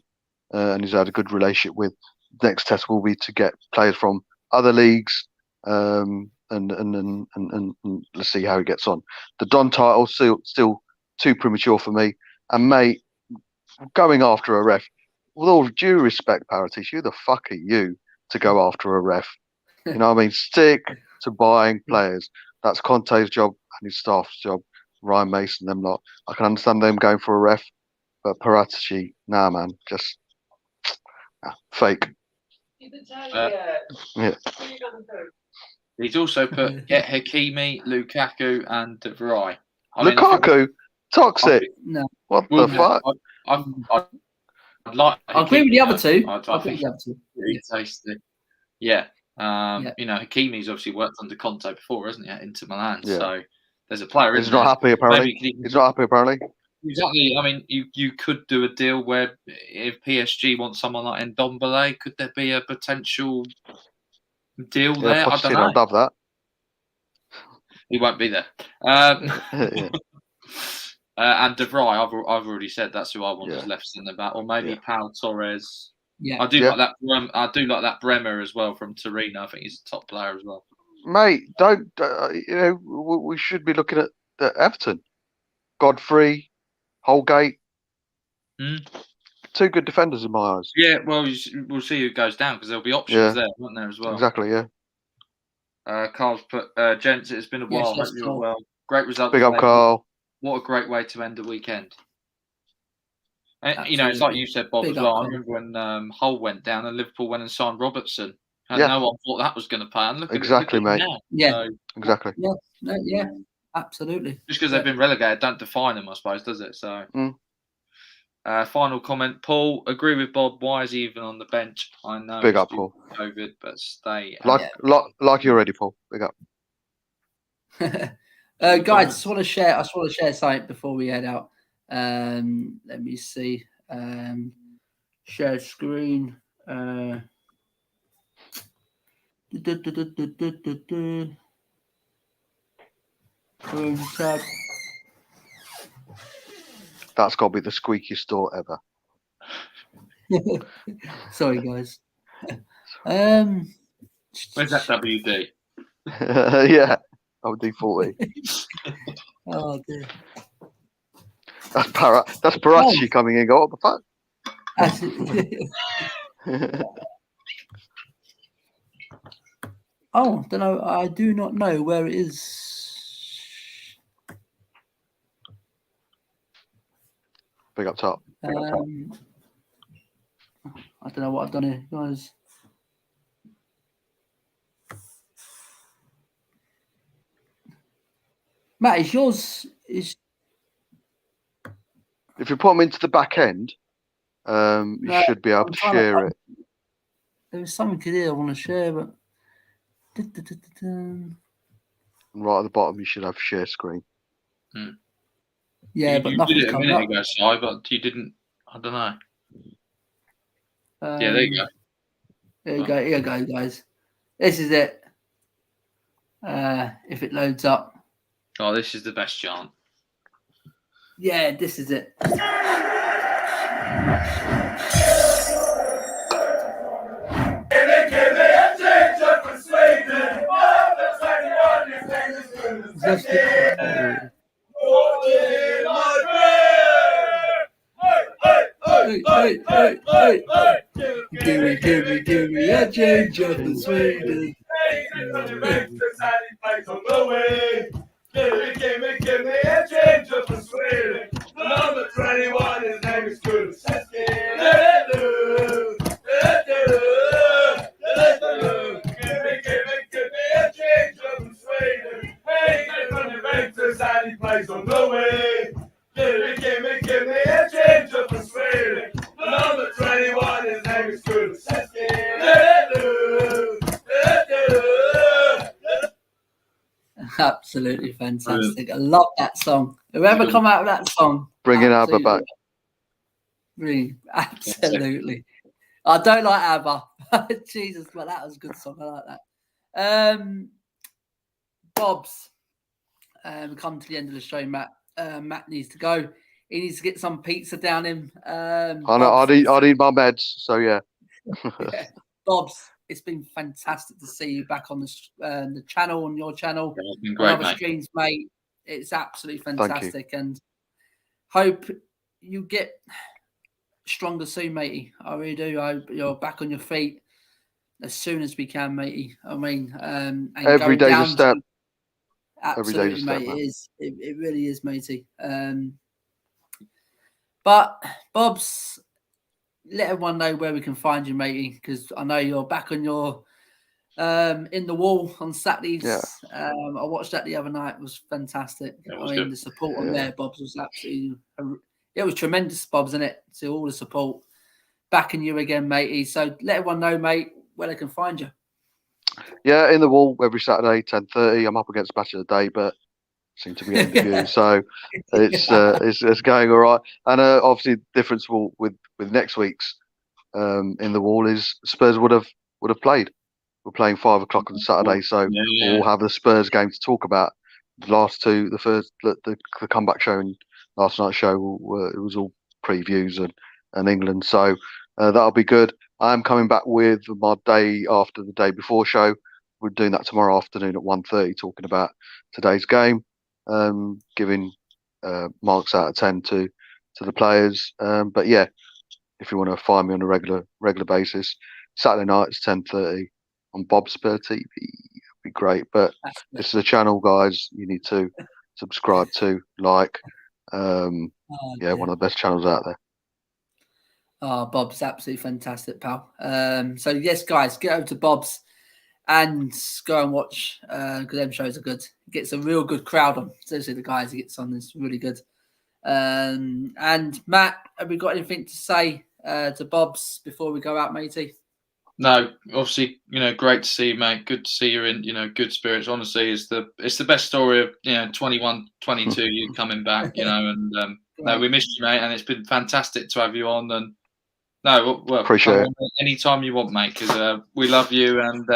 and he's had a good relationship with. The next test will be to get players from other leagues. And let's see how he gets on. The Don title still too premature for me. And mate, going after a ref, with all due respect, Paratici, who the fuck are you to go after a ref? You know what I mean? Stick to buying players. That's Conte's job and his staff's job. Ryan Mason, them lot. I can understand them going for a ref, but Paratici, nah, man, just fake. Yeah. He's also put get Hakimi, Lukaku, and De Vrij. Lukaku, toxic. No. What the fuck? I'd like. I agree with the other two. I think really tasty. Yeah. You know, Hakimi's obviously worked under Conte before, hasn't he, at Inter Milan? Yeah. So there's a player. He's not happy apparently. He's not happy apparently. Exactly. I mean, you could do a deal where if PSG wants someone like Ndombele, could there be a potential deal there? I don't know. I'd love that. He won't be there. And De Vrij, I've already said that's who I want as left centre back, or maybe Pau Torres. Yeah, I do like that. I do like that Bremer as well from Torino. I think he's a top player as well. Mate, don't we should be looking at Everton, Godfrey, Holgate. two good defenders in my eyes. Yeah, well, we'll see who goes down because there'll be options there, won't there, as well? Exactly, yeah. Carl's put, gents, it's been a while. Yes, Hope you're well. Great result. Big up, today. Carl. What a great way to end the weekend. And, Absolutely. you know, it's like you said, Bob, Big as well. up, I remember when Hull went down and Liverpool went and signed Robertson. And Yeah. no one thought that was going to pay. And look Exactly, at it mate. now. Yeah. So, Exactly. Yeah, no, yeah, absolutely. just because they've been relegated don't define them, I suppose, does it? So, final comment, Paul. Agree with Bob. Why is he even on the bench? I know. Big up, Paul. COVID, but stay. Like you're ready, Paul. Big up. Guys, I just want to share something before we head out. Let me see. Share screen. Home tab. That's got to be the squeakiest door ever. Sorry, guys. Where's that WD? Yeah, WD-40. Oh dear. That's Parazzi coming in. Go, what the fuck? Oh, don't know. I do not know where it is. Big up top. I don't know what I've done here, guys. Matt, is yours is? If you put them into the back end, you should be able to share it. There's something here I want to share, but And right at the bottom, you should have share screen. Yeah, but nothing's coming up. You did it a minute ago, Si, but you didn't. I don't know. Yeah, there you go. There you go. Here you go, guys. This is it. If it loads up. Oh, this is the best chant. Yeah, this is it. Give me a change of the Sweden. Give me a change of the Sweden. Number 21, his name is Kulusevski. Give me a change of the Sweden. Hey, he's from Juventus and he plays on the wing. Give me a change of the Sweden. Number 21, his name is Kulusevski. Absolutely fantastic. I love that song. Whoever come out of that song. Bringing ABBA back. Really, absolutely. I don't like ABBA. Jesus, but that was a good song. I like that. Bob's come to the end of the show, Matt. Matt needs to go. He needs to get some pizza down him. I know. I need my meds. So yeah. Yeah. Bob's, it's been fantastic to see you back on the channel, on your channel, it's been great, on other streams, mate. It's absolutely fantastic, and hope you get stronger soon, matey. I really do. I hope you're back on your feet as soon as we can, matey. I mean, and every day's a step. Absolutely, mate. It is. It really is, matey. But Bob's, let everyone know where we can find you, matey, because I know you're back on your in the wall on Saturdays. Yeah. I watched that the other night. It was fantastic. The support on there, Bob's, was absolutely. It was tremendous, Bob's, isn't it? To all the support, backing you again, matey. So let everyone know, mate, where they can find you. Yeah, in the wall every Saturday, 10:30. I'm up against Match of the Day, but seem to be getting the views, so it's going all right. And obviously, the difference with next week's in the wall is Spurs would have played. We're playing 5 o'clock on Saturday, so we'll have the Spurs game to talk about. The last two, the comeback show and last night's show, it was all previews and England, so that'll be good. I'm coming back with my day after the day before show. We're doing that tomorrow afternoon at 1:30, talking about today's game, giving marks out of 10 to the players. But yeah, if you want to find me on a regular basis. Saturday nights 10:30 on Bobspur TV. It'd be great. But this is a channel, guys. You need to subscribe to, like. One of the best channels out there. Oh, Bob's absolutely fantastic, pal. So yes, guys, get over to Bob's and go and watch because them shows are good. Gets a real good crowd on. Seriously, the guys he gets on is really good. And Matt, have we got anything to say to Bob's before we go out, matey? No, obviously, great to see you, mate. Good to see you're in, good spirits. Honestly, it's the best story of 21, 22. You coming back, and no, we missed you, mate, and it's been fantastic to have you on. And no, well, appreciate it. Anytime you want, mate, because we love you and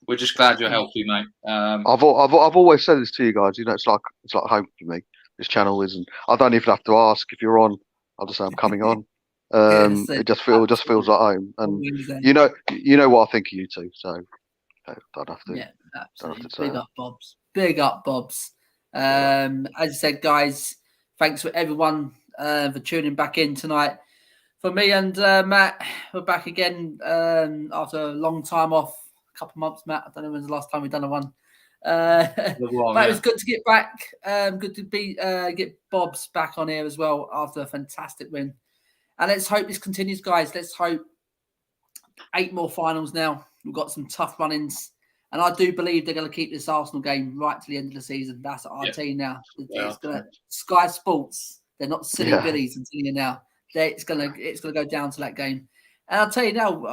we're just glad you're healthy, mate. I've always said this to you guys. It's like home for me. This channel isn't. I don't even have to ask if you're on. I'll just say I'm coming on. It just feels like home, and you know what I think of you two. So don't have to. Yeah, absolutely. Big up, Bob's. Big up, Bob's. As I said, guys, thanks for everyone for tuning back in tonight. For me and Matt, we're back again after a long time off, a couple of months, Matt. I don't know when's the last time we've done a one. But it was good to get back. Good to get Bob's back on here as well after a fantastic win. And let's hope this continues, guys. Let's hope 8 more finals now. We've got some tough run-ins. And I do believe they're going to keep this Arsenal game right to the end of the season. That's our team now. It's going to Sky Sports. They're not silly billies until you now. It's gonna go down to that game, and I'll tell you now.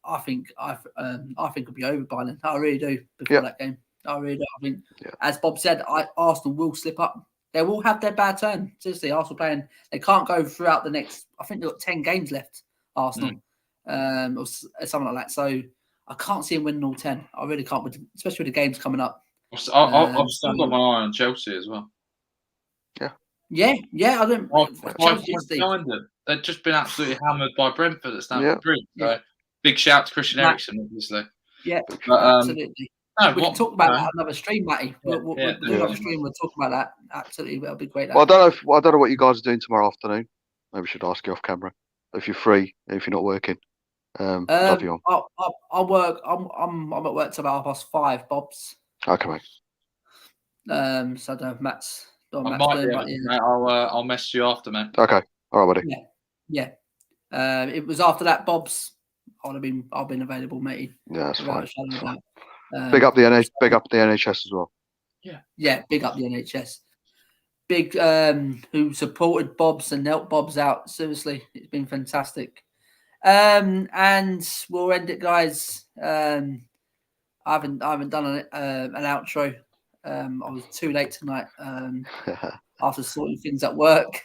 I think it'll be over by then. I really do before that game. I really do. I think, as Bob said, Arsenal will slip up. They will have their bad turn. Seriously, Arsenal playing. They can't go throughout the next. I think they've got 10 games left. Arsenal, or something like that. So I can't see them winning all 10. I really can't, especially with the games coming up. I've still got my eye on Chelsea as well. Yeah. I don't. They've just been absolutely hammered by Brentford at Stamford Bridge. So big shout to Christian Eriksen, obviously. Yeah, but, absolutely. We can talk about that another stream, Matty. We'll do another stream. We'll talk about that. Absolutely, that'll be great. Well, I don't know what you guys are doing tomorrow afternoon. Maybe we should ask you off camera if you're free, if you're not working. Love you on. I'll work. I'm at work till about 5:30, Bob's. Okay, mate. So I don't know if Matt's. I'll message you after, man. Okay, all right, buddy. Yeah. It was after that, Bob's. I've been available, matey. Yeah, that's fine. Big up the NHS as well. Yeah. Big up the NHS. Big who supported Bob's and helped Bob's out. Seriously, it's been fantastic. And we'll end it, guys. I haven't done an outro. I was too late tonight after sorting things at work.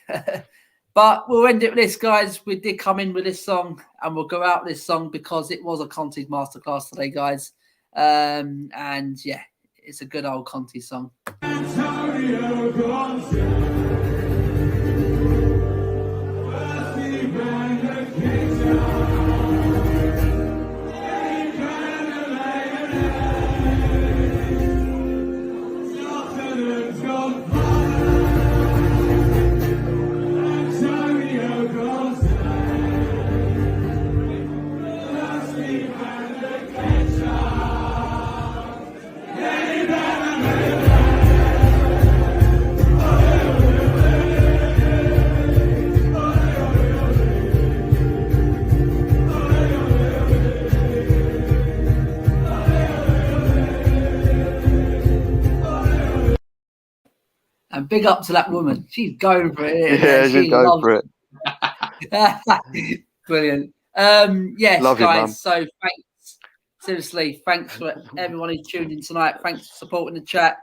But we'll end it with this, guys. We did come in with this song, and we'll go out with this song because it was a Conti's masterclass today, guys. And yeah, it's a good old Conti song. And big up to that woman. She's going for it. Yeah, she's going for it. Brilliant. Yes, love guys. You, Mum. So thanks. Seriously, thanks for everyone who's tuned in tonight. Thanks for supporting the chat.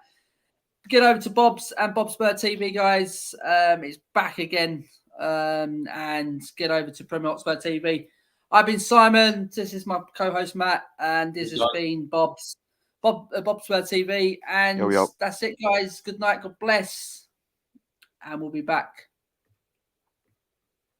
Get over to Bob's and Bobspur TV, guys. It's back again. And get over to Premier Hotspur TV. I've been Simon. This is my co-host Matt, and this has been Bobspur TV. And that's it, guys. Good night. God bless. And we'll be back